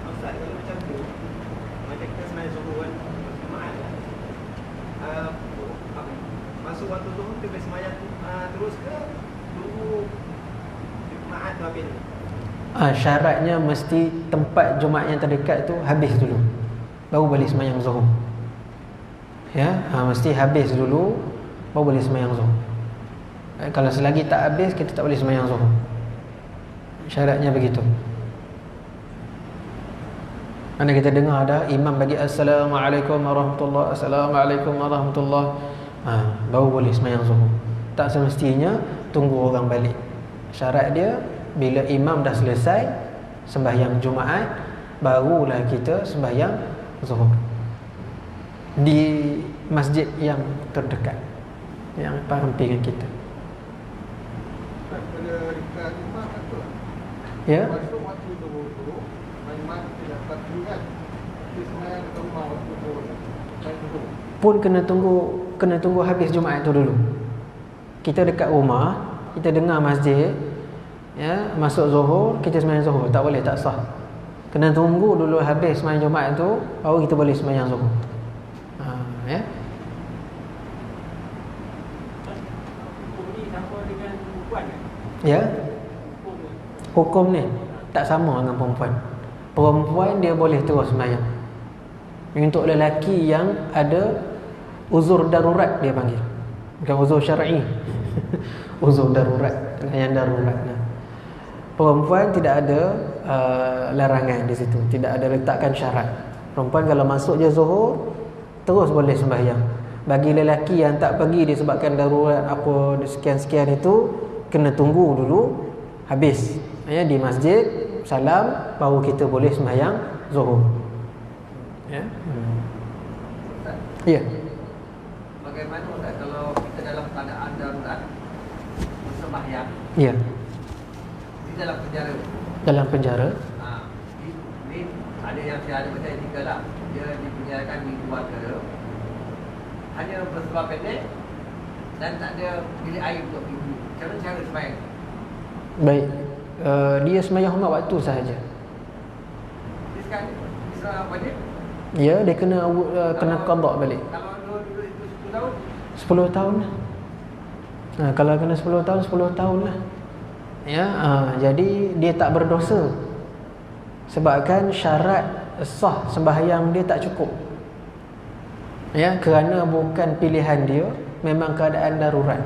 Speaker 4: Ustaz, kalau macam tu, macam kita sebenarnya Zuhur kan, jemaat lah, masuk waktu Zuhur kita bersemayang terus ke tunggu jemaat tu habis?
Speaker 1: Syaratnya mesti tempat Jumaat yang terdekat tu habis dulu, baru boleh sembahyang Zuhur, ya. Mesti habis dulu baru boleh sembahyang Zuhur. Kalau selagi tak habis, kita tak boleh sembahyang Zuhur. Syaratnya begitu. Mana kita dengar ada imam bagi assalamualaikum warahmatullahi, assalamualaikum warahmatullahi, Baru boleh sembahyang zuhur. Tak semestinya tunggu orang balik. Syarat dia bila imam dah selesai sembahyang Jumaat, barulah kita sembahyang zuhur di masjid yang terdekat, yang pampingan kita.
Speaker 3: Pada dekat rumah kata
Speaker 1: Ya.
Speaker 3: masuk waktu zuhur tu memang tidak pasti kan. Dia semayang dekat rumah waktu zuhur.
Speaker 1: Pun kena tunggu habis Jumaat tu dulu. Kita dekat rumah, kita dengar masjid, ya, masuk zuhur, kita sembahyang zuhur, tak boleh, tak sah. Kena tunggu dulu habis sembahyang Jumaat tu, baru kita boleh sembahyang zuhur. Ya.
Speaker 4: Hukum ni sama dengan perempuan kan?
Speaker 1: Ya.
Speaker 4: Hukum ni.
Speaker 1: Hukum ni tak sama dengan perempuan. Perempuan dia boleh terus sembahyang. Untuk lelaki yang ada uzur darurat dia panggil. Bukan uzur syar'i. Uzur darurat, yang darurat. Perempuan tidak ada larangan di situ, tidak ada letakkan syarat. Perempuan kalau masuk je zuhur terus boleh sembahyang. Bagi lelaki yang tak pergi disebabkan darurat apa sekian-sekian itu, kena tunggu dulu habis, ya, di masjid salam, baru kita boleh sembahyang zuhur. Ya. Ya.
Speaker 2: Bagaimana Ustaz kalau kita dalam keadaan darurat bersembahyang
Speaker 1: Ya.
Speaker 2: di dalam penjara?
Speaker 1: Dalam penjara.
Speaker 2: Ini ada yang saya ada baca etika lah. Dia dipenjarakan di keluarga, hanya berseluar pendek dan tak ada bilik air untuk ibu. Macam mana cara sembahyang?
Speaker 1: Baik. Dia sembahyang hormat waktu sahaja.
Speaker 2: Dia sekarang bisa wajib?
Speaker 1: Ya, dia kena qada balik.
Speaker 2: Kalau dulu itu 10 tahun?
Speaker 1: 10 tahun lah. Kalau kena 10 tahun, 10 tahun lah. Ya, jadi dia tak berdosa. Sebabkan syarat sah sembahyang dia tak cukup. Ya, kerana bukan pilihan dia, memang keadaan darurat.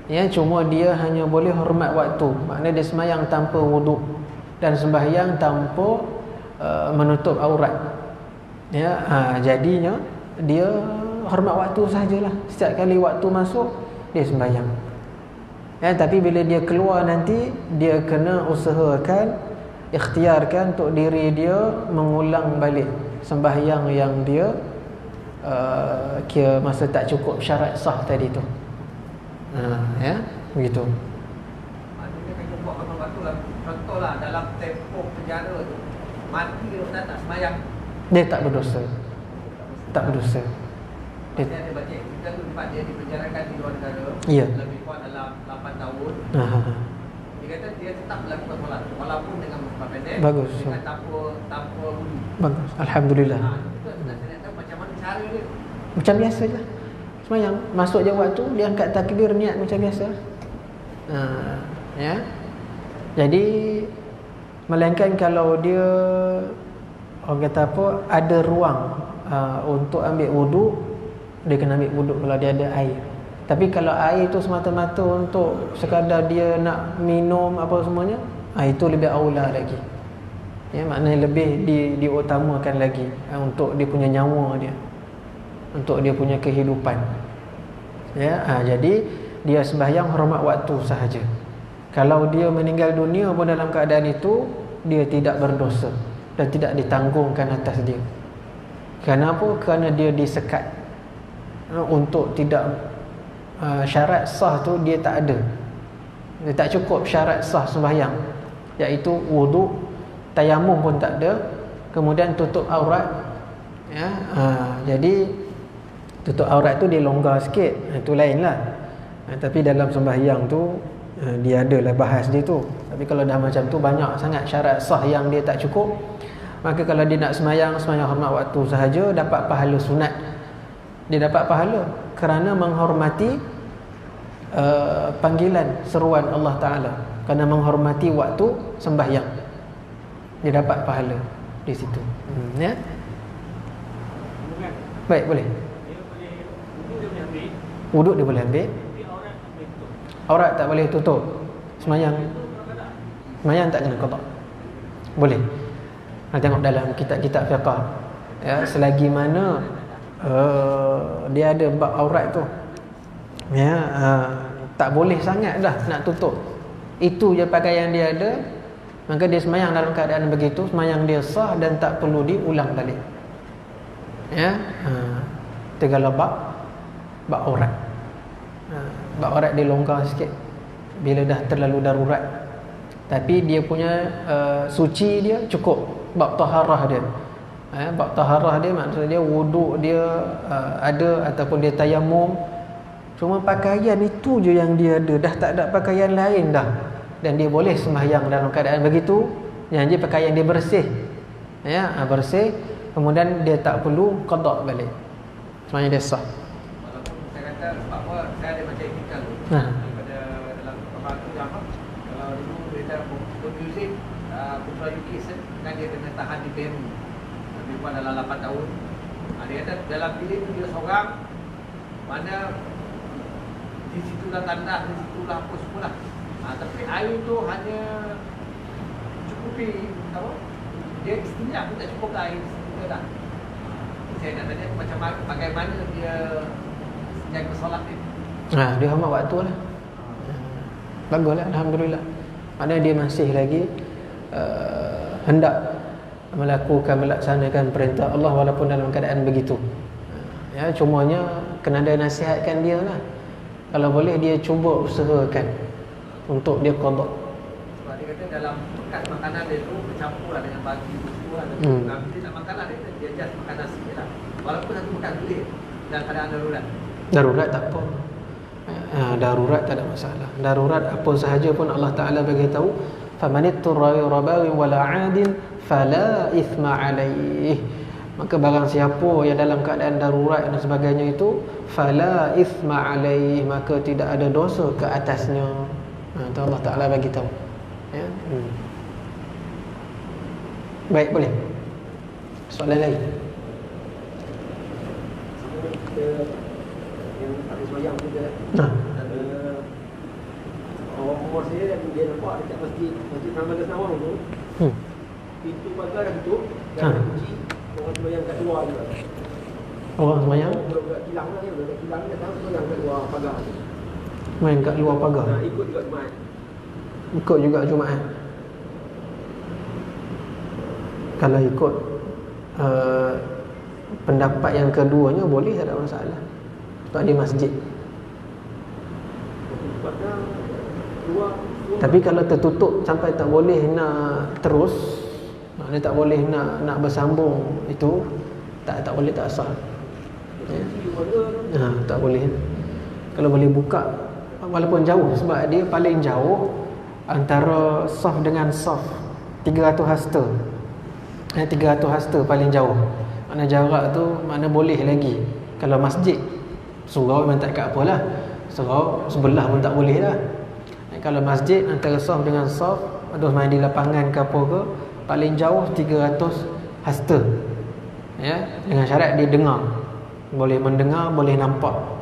Speaker 1: Ya, cuma dia hanya boleh hormat waktu. Maknanya dia sembahyang tanpa wuduk dan sembahyang tanpa menutup aurat. Ya, jadinya dia hormat waktu sahajalah. Setiap kali waktu masuk dia sembahyang. Ya, tapi bila dia keluar nanti, dia kena usahakan, ikhtiarkan untuk diri dia mengulang balik sembahyang yang dia kira masa tak cukup syarat sah tadi tu. Ya, begitu.
Speaker 2: Maksudnya kita buat hormat waktu lah. Contohlah dalam tempoh penjara tu, mati Ustaz tak sembahyang,
Speaker 1: Dia tak berdosa. Tak berdosa.
Speaker 2: Saya ada baca kita tu tempat dia dipenjarakan di luar negara,
Speaker 1: Ya.
Speaker 2: lebih kurang dalam 8 tahun. Dia kata dia tetap melakukan solat walaupun dengan berseluar pendek,
Speaker 1: Bagus.
Speaker 2: dengan tanpa wudu.
Speaker 1: Bagus. Alhamdulillah.
Speaker 2: Itu nak tahu macam mana cara dia.
Speaker 1: Macam biasa je. Sembahyang masuk je waktu, dia angkat takbir, niat macam biasa. Ya. Jadi melainkan kalau dia orang kata apa, ada ruang untuk ambil wuduk, dia kena ambil wuduk kalau dia ada air. Tapi kalau air tu semata-mata untuk sekadar dia nak minum apa semuanya, itu lebih aula lagi. Ya, maknanya lebih diutamakan lagi untuk dia punya nyawa dia, untuk dia punya kehidupan. Ya, jadi dia sembahyang hormat waktu sahaja. Kalau dia meninggal dunia pun dalam keadaan itu, dia tidak berdosa dan tidak ditanggungkan atas dia. Kenapa? Kerana dia disekat untuk tidak syarat sah tu dia tak ada. Dia tak cukup syarat sah sembahyang, iaitu wuduk, tayamum pun tak ada, kemudian tutup aurat. Ya, jadi tutup aurat tu dia longgar sikit, itu lainlah. Tapi dalam sembahyang tu dia adalah bahas dia tu. Tapi kalau dah macam tu, banyak sangat syarat sah yang dia tak cukup, maka kalau dia nak sembahyang hormat waktu sahaja, dapat pahala sunat. Dia dapat pahala kerana menghormati panggilan seruan Allah Ta'ala, kerana menghormati waktu sembahyang, dia dapat pahala di situ. Ya. Baik, boleh. Wuduk dia boleh ambil, aurat tak boleh tutup. Sembahyang tak kena qada. Boleh. Kita tengok dalam kitab-kitab fiqh, ya, selagi mana dia ada bab aurat tu. Ya, tak boleh sangat dah nak tutup. Itu je pakaian dia ada, maka dia semayang dalam keadaan begitu, semayang dia sah dan tak perlu diulang balik. Ya, tinggal bab aurat. Bab aurat dia longgar sikit bila dah terlalu darurat. Tapi dia punya suci dia cukup. Bab taharah dia, bab taharah dia maksudnya dia wuduk dia ada ataupun dia tayamum. Cuma pakaian itu je yang dia ada, dah tak ada pakaian lain dah, dan dia boleh sembahyang dalam keadaan begitu. Yang dia pakaian dia bersih, ya, bersih, kemudian dia tak perlu qada balik, sembahyang dia sah.
Speaker 2: Walaupun saya kata sebab apa saya ada macam etika tu. Daripada dalam kapal tu apa? Kalau dulu kita bermuzik Putra UK kan dia kena tahan di Peru lebih kurang dalam 8 tahun. Dia kata dalam bilik tu dia seorang, mana di situlah tandas, di situlah apa semualah. Tapi air tu hanya cukupi apa? Dia istinja pun tak cukup air situ dah. Saya nak tanya macam bagaimana dia jaga solat ni.
Speaker 1: Dia hormat waktu lah. Baguslah, alhamdulillah. Maknanya dia masih lagi hendak melaksanakan perintah Allah walaupun dalam keadaan begitu. Ya, cumanya kena ada nasihatkan dia lah. Kalau boleh dia cuba usahakan untuk dia qada.
Speaker 2: Sebab dia kata dalam bekas makanan dia tu bercampur lah dengan bagi buku lah. Tapi dia nak makan lah, dia just makan nasi je lah. Walaupun satu bekas boleh dalam keadaan darurat.
Speaker 1: Darurat tak apa. Darurat tak ada masalah. Darurat apa sahaja pun Allah Ta'ala bagi tahu, famanitturra ghayra baghin wala 'adin fala ithma 'alaih. Maka barang siapa yang dalam keadaan darurat dan sebagainya itu, fala ithma 'alaih, maka tidak ada dosa ke atasnya. Itu Allah Ta'ala bagi tahu. Ya. Baik, boleh. Soalan lain.
Speaker 4: Yang tak semayang juga. Orang umur saya dia nampak dekat masjid Ramadan Senawang tu, pintu pagar dah tutup, dan kunci. Orang semayang kat luar juga.
Speaker 1: Orang semayang
Speaker 4: Dekat kilang lah, dekat kilang dia tahu semayang kat luar pagar.
Speaker 1: main kat luar pagar.
Speaker 4: Ikut juga Jumaat.
Speaker 1: Ikut juga Jumaat. Kalau ikut pendapat yang keduanya boleh, tak ada masalah. Sebab dia masjid.
Speaker 4: Pagar luar.
Speaker 1: Tapi kalau tertutup sampai tak boleh nak terus, maknanya tak boleh nak bersambung, itu tak boleh, tak sah. Ya. Tak boleh. Kalau boleh buka walaupun jauh, sebab dia paling jauh antara saf dengan saf 300 hasta. 300 hasta paling jauh. Makna jarak tu mana boleh lagi. Kalau masjid surau memang tak kat apalah. Surau sebelah pun tak boleh dah. Kalau masjid antara saf dengan saf, ada main di lapangan ke apa ke, paling jauh 300 hasta. Ya, dengan syarat dia dengar. Boleh mendengar, boleh nampak.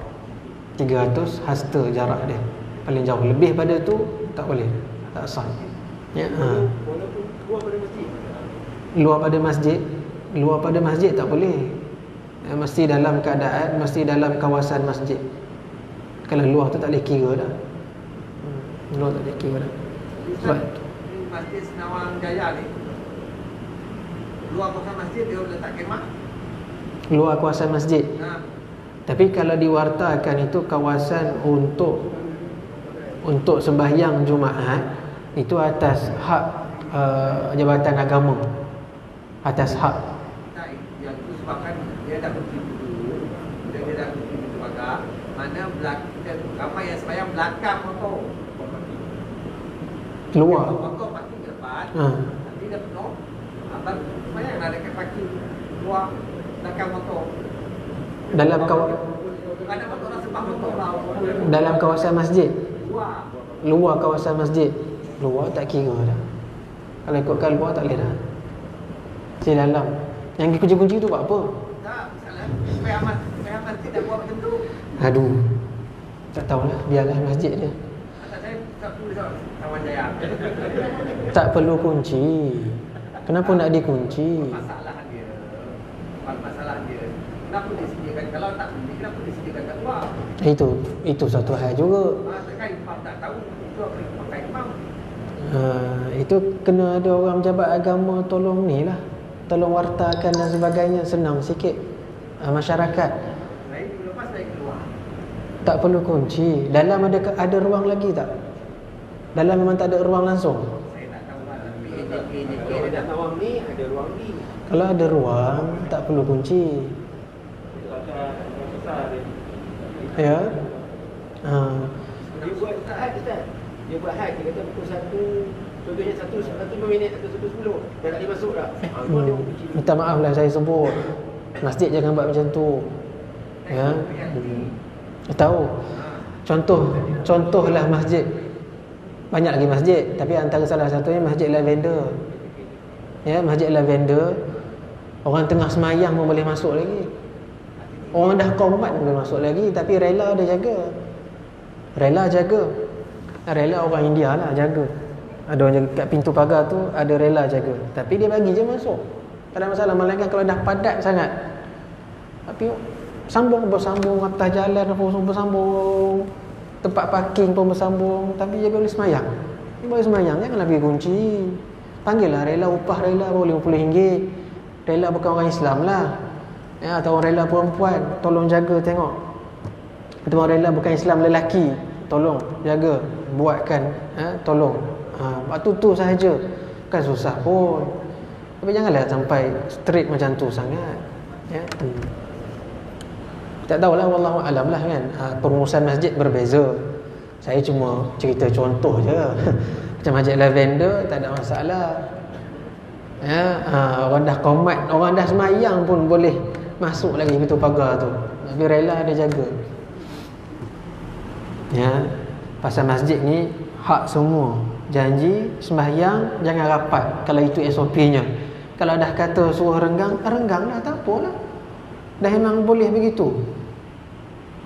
Speaker 1: 300 hasta jarak dia paling jauh. Lebih pada tu tak boleh, tak sah. Ya,
Speaker 4: Walaupun luar pada masjid.
Speaker 1: Luar pada masjid tak boleh. Mesti dalam keadaan, mesti dalam kawasan masjid. Kalau luar tu tak boleh kira dah. Luar tak boleh kira dah. Sebab
Speaker 2: Ini masjid Senawang Jaya ni, luar kawasan masjid dia letak kemah.
Speaker 1: luar kawasan masjid. Tapi kalau diwartakan itu kawasan untuk sembahyang Jumaat, itu atas hak Jabatan Agama. Atas hak.
Speaker 2: Tak, yang tu sebabkan dia dah berhenti dulu. Dia dah berhenti pintu pagar. Mana belakang, ramai yang sembahyang belakang motor.
Speaker 1: Luar.
Speaker 2: Motor parking ke depan. Nanti dah penuh. Abang sembahyang lah dekat parking luar belakang motor.
Speaker 1: Dalam
Speaker 2: Ada motor dah sebab motor lah.
Speaker 1: dalam kawasan masjid.
Speaker 2: Luar.
Speaker 1: Luar kawasan masjid. Luar tak kira dah. Kalau ikutkan luar tak boleh dah. Si dalam. Yang kunci-kunci tu buat apa?
Speaker 2: Tak, misalnya supaya aman tidak buat macam tu.
Speaker 1: Aduh. Tak tahulah, biarlah masjid dia.
Speaker 2: Atas saya tak tulis Senawang Jaya.
Speaker 1: Tak perlu kunci. Kenapa nak dikunci?
Speaker 2: Masalah dia. Kenapa dia sediakan Kalau tak penting, kenapa disediakan kat luar?
Speaker 1: Itu satu hal juga.
Speaker 2: Takkan imam tak tahu itu apa yang pakai imam.
Speaker 1: Itu kena ada orang pejabat agama tolong ni lah, tolong wartakan dan sebagainya, senang sikit masyarakat.
Speaker 2: Lain minggu lepas saya keluar.
Speaker 1: Tak perlu kunci. Dalam ada ruang lagi tak? Dalam memang tak ada ruang langsung.
Speaker 2: Saya tak tahu lah. Tapi
Speaker 4: Kalau ada awam ni, ada ruang ni.
Speaker 1: Kalau ada ruang, tak perlu kunci. Ya.
Speaker 4: Dia buat had, Ustaz. Dia buat had, dia kata pukul 1, contohnya 1 minit atau 1:10. Dah tak boleh masuk dah.
Speaker 1: Minta maaf lah saya sebut. Masjid jangan buat macam tu. Ya. Tahu. Contohlah masjid. Banyak lagi masjid, tapi antara salah satunya Masjid Lavender. Ya, Masjid Lavender. Orang tengah semayang pun boleh masuk lagi. Orang dah qomat pun boleh masuk lagi, tapi rela dia jaga. Rela orang India lah jaga. Ada orang jaga kat pintu pagar tu, ada rela jaga. Tapi dia bagi je masuk. Tak ada masalah. Melainkan kalau dah padat sangat, tapi sambung atas jalan pun bersambung, tempat parking pun bersambung, tapi dia boleh semayang. Dia boleh semayang, janganlah bagi kunci. Panggillah rela, upah rela baru RM50. Rela bukan orang Islam lah, ya, atau orang rela perempuan, tolong jaga tengok. Atau orang rela bukan Islam lelaki, tolong jaga, buatkan, tolong. Waktu tu sahaja, kan susah pun. Tapi janganlah sampai straight macam tu sangat, ya. Tak tahulah, wallahu alam lah kan. Perumusan masjid berbeza. Saya cuma cerita contoh je. Macam Masjid Lavender tak ada masalah. Ya, orang dah qomat, orang dah semayang pun boleh masuk lagi pintu pagar tu. Tapi rela dia jaga. Ya, pasal masjid ni hak semua. Janji sembahyang jangan rapat kalau itu SOP-nya. Kalau dah kata suruh renggang lah, tak apalah. Dah memang boleh begitu.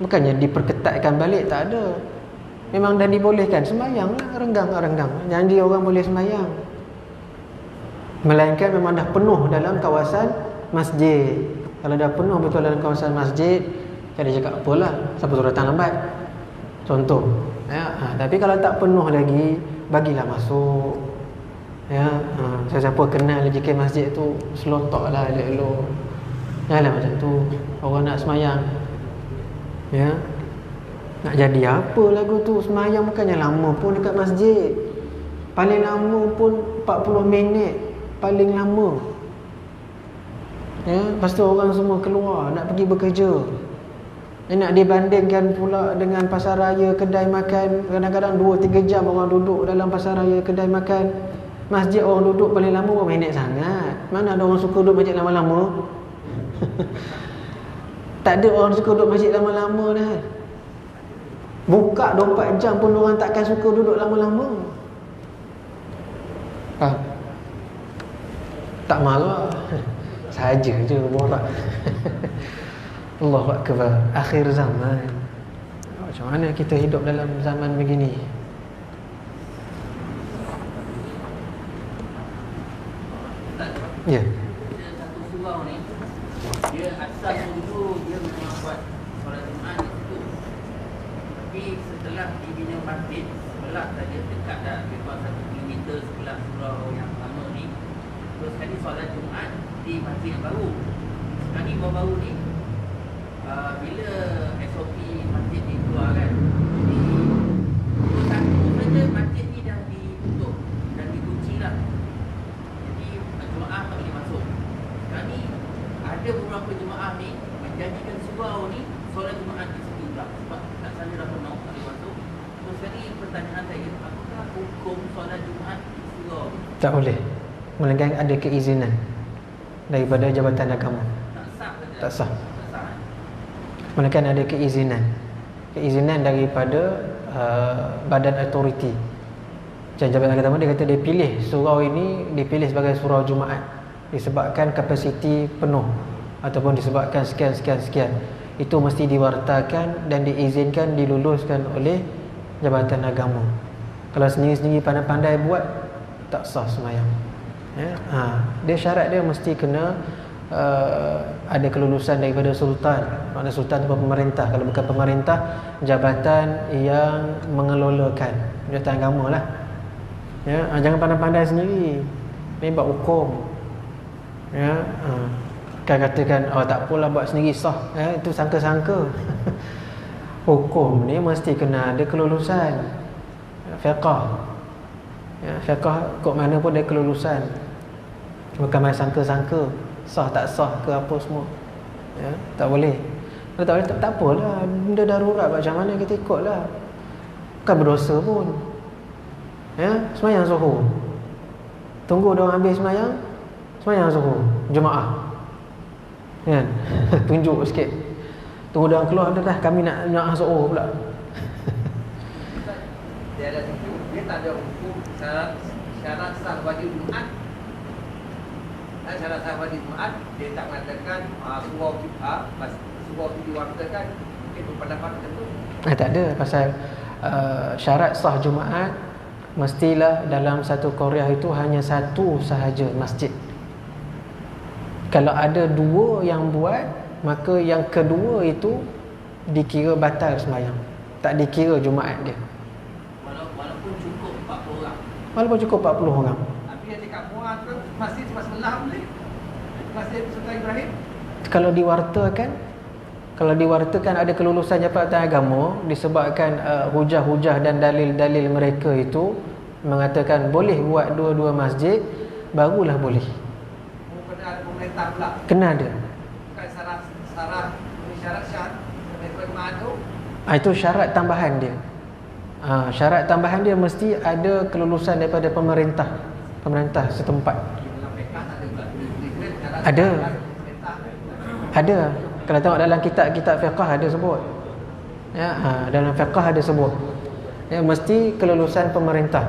Speaker 1: Bukannya diperketatkan balik, tak ada. Memang dah dibolehkan, sembahyang lah, renggang. Janji orang boleh sembahyang. Melainkan memang dah penuh dalam kawasan masjid. Kalau dah penuh betul dalam kawasan masjid, jadi cakap apalah, siapa suruh datang lambat, contoh, ya. Tapi kalau tak penuh lagi, bagilah masuk, ya. Siapa kenal JK masjid tu, selotok lah elok-elok. Janganlah macam tu. Orang nak semayang, ya, nak jadi apa lagu tu? Semayang bukannya lama pun dekat masjid. Paling lama pun 40 minit, paling lama, ya. Lepas tu orang semua keluar nak pergi bekerja. Nak dibandingkan pula dengan pasar raya, kedai makan, kadang-kadang 2-3 jam orang duduk dalam pasar raya, kedai makan. Masjid orang duduk paling lama berapa minit sangat. Mana ada orang suka duduk masjid lama-lama? Tak ada orang suka duduk masjid lama-lama dah. Buka 24 jam pun orang takkan suka duduk lama-lama. Tak marah, saja je borak. Allahu Akbar. Akhir zaman. Macam mana kita hidup dalam zaman begini? Ya.
Speaker 5: Satu surau ni, dia asal dulu dia memang buat solat Jumaat di situ. Tapi setelah dibina masjid, sebelah saja dekat dah, lebih kurang 1 kilometer sebelah surau yang lama ni. Terus sekali solat Jumaat di masjid yang baru. Sekali baru-baru ni, bila SOP masjid ni keluar kan, jadi pukul 1 saja masjid ni dah ditutup, dah dikunci lah. Jadi jemaah tak boleh masuk. Sekarang ni ada beberapa jemaah ni menjanjikan surau ni solat Jumaat di situ pula, sebab tak saja dah penuh, tak boleh masuk. Terus sekali pertanyaan saya, apakah hukum solat Jumaat di surau?
Speaker 1: Tak boleh, melainkan ada keizinan daripada Jabatan Agama.
Speaker 5: Tak sah saja.
Speaker 1: Tak sah.
Speaker 5: Tak sah.
Speaker 1: Melainkan ada keizinan daripada badan autoriti. Jabatan Agama dia kata dia pilih surau ini, dipilih sebagai surau Jumaat disebabkan kapasiti penuh ataupun disebabkan sekian. Itu mesti diwartakan dan diizinkan, diluluskan oleh Jabatan Agama. Kalau sendiri-sendiri pandai-pandai buat, tak sah semayang, ya. Dia syarat dia mesti kena ada kelulusan daripada sultan. Maknanya sultan itu pemerintah. Kalau bukan pemerintah, jabatan yang mengelolakan jabatan agama lah. Ya, jangan pandai-pandai sendiri. Ni buat hukum. Ya, kan katakan tak apalah buat sendiri sah. Ya, itu sangka-sangka. Hukum ni mesti kena ada kelulusan. Fiqh. Ya, fiqh kok mana pun ada kelulusan. Bukan main sangka-sangka sah tak sah ke apa semua. Ya, tak boleh. Kalau tak boleh tak apalah, benda darurat macam mana kita ikutlah. Bukan berdosa pun. Ya, sembahyang zuhur. Tunggu dia orang habis sembahyang zuhur, Jumaat. Kan? Tunjuk sikit. Tunggu dia orang keluar dah kami nak zuhur pula.
Speaker 2: Dia ada situ, dia tak ada hukum syarat sah wajib Jumaat. Syarat sah wajib Jumaat, dia tak mengatakan surau itu diwakilkan. Itu pendapat tertentu.
Speaker 1: Tak ada, pasal syarat sah Jumaat mestilah dalam satu qaryah itu hanya satu sahaja masjid. Kalau ada dua yang buat, maka yang kedua itu dikira batal sembahyang. Tak dikira Jumaat dia.
Speaker 5: Walaupun cukup 40 orang.
Speaker 1: Walaupun cukup 40 orang.
Speaker 2: Tapi yang dekat Muar tu masjid sebelah boleh. Masjid Sultan Ibrahim. Kalau diwartakan ada kelulusan jabatan agama disebabkan hujah-hujah dan dalil-dalil mereka itu mengatakan boleh buat dua-dua masjid, barulah boleh. Kena ada pemerintah pula.
Speaker 1: Kena ada.
Speaker 2: Bukan syarat mereka mengadu.
Speaker 1: Itu syarat tambahan dia. Syarat tambahan dia mesti ada kelulusan daripada pemerintah setempat.
Speaker 2: Dalam fiqh tak ada pula.
Speaker 1: Ada. Kalau tengok dalam kitab-kitab fiqh ada sebut. Ya, dalam fiqh ada sebut. Ya, mesti kelulusan pemerintah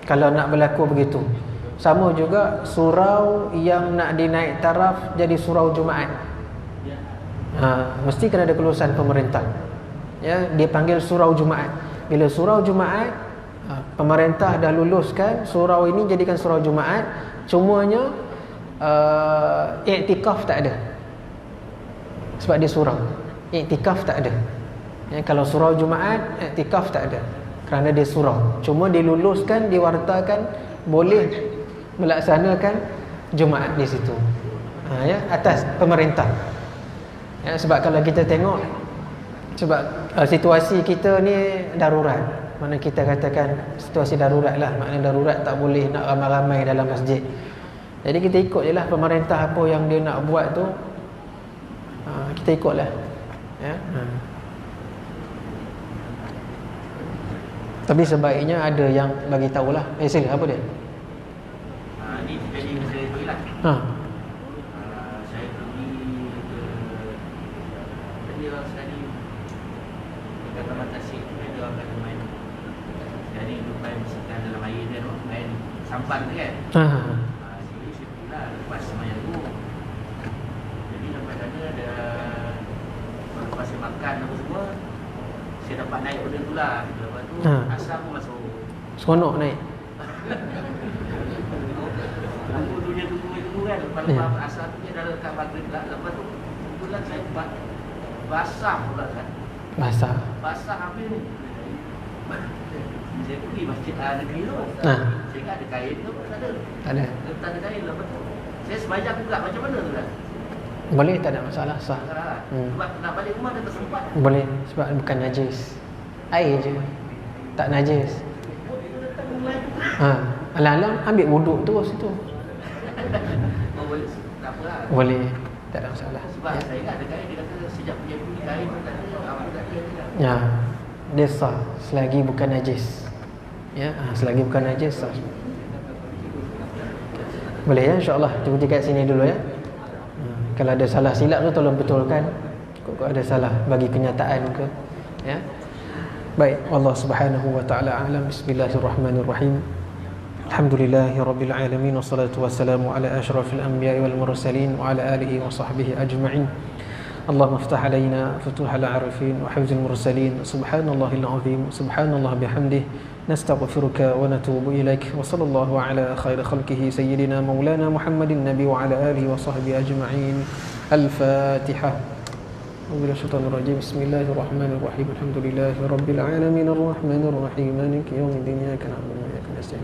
Speaker 1: kalau nak berlaku begitu. Sama juga surau yang nak dinaik taraf jadi surau Jumaat. Mesti kena ada kelulusan pemerintah. Ya, dia panggil surau Jumaat. Bila surau Jumaat, pemerintah dah luluskan surau ini jadikan surau Jumaat, cumanya iktikaf tak ada. Sebab dia surau. Iktikaf tak ada. Ya, kalau surau Jumaat, iktikaf tak ada. Kerana dia surau. Cuma diluluskan, diwartakan boleh melaksanakan Jumaat di situ. Ya, atas pemerintah. Ya, sebab kalau kita tengok, sebab situasi kita ni darurat. Mana kita katakan situasi darurat lah. Maknanya darurat tak boleh nak ramai-ramai dalam masjid. Jadi kita ikut je lah pemerintah apa yang dia nak buat tu. Kita ikutlah. Ya. Tapi sebaiknya ada yang bagi tahulah. Sila apa dia?
Speaker 5: Ini jadi saya hilang. Saya pergi ke dia sekali dekat Taman Tasik, dia akan main. Jadi main bisikan dalam air dia main sampan tu kan. Jadi saya pergilah lepas sembahyang tu. Jadi sampai sana ada lepas saya makan apa semua, saya dapat naik benda tu lah. Lepas tu asal pun masuk.
Speaker 1: Seronok naik.
Speaker 5: Aku dunia tunggu kan. Lepas asal tu dia dah dekat maghrib lah. Lepas tu kebetulan saya basah pula kan. Basah habis ni. Saya pergi masjid negeri tu. Saya kan ada kain tu, tak ada. Tak ada kain. Lepas tu saya sembahyang pula. Macam mana tu kan?
Speaker 1: Boleh, tak ada masalah, sah.
Speaker 5: Sebab nak balik rumah dia tersempat.
Speaker 1: Boleh, sebab bukan najis. Air je, tak najis. Alang-alang ambil wuduk terus itu.
Speaker 5: Boleh, tak apa lah.
Speaker 1: Boleh, tak ada masalah.
Speaker 5: Sebab saya kan ada kain, dia kata sejak punya bunyi kain tu tak ada, awak tak ada.
Speaker 1: Ya, dia sah selagi bukan najis. Ya, selagi bukan najis sah. Boleh ya, insya-Allah. Kita berhenti kat sini dulu ya. Kalau ada salah silap tu tolong betulkan. Kok ada salah bagi kenyataan ke, ya. Baik, Allah Subhanahu wa taala alam. Bismillahirrahmanirrahim. Alhamdulillahirabbil alamin wassalatu wassalamu ala asyrafil anbiya'i wal mursalin wa ala alihi wa sahbihi ajma'in. Allahumma iftah alaina futuhal arifin wa hifzil mursalin. Subhanallahil azim, subhanallah bihamdihi. نستغفرك ونتوب إليك وصلى الله على خير خلقه سيدنا مولانا محمد النبي وعلى آله وصحبه أجمعين. الفاتحة. الشيطان الرجيم. بسم الله الرحمن الرحيم. الحمد لله رب العالمين الرحمن الرحيم مالك يوم الدين إياك نعبد وإياك نستعين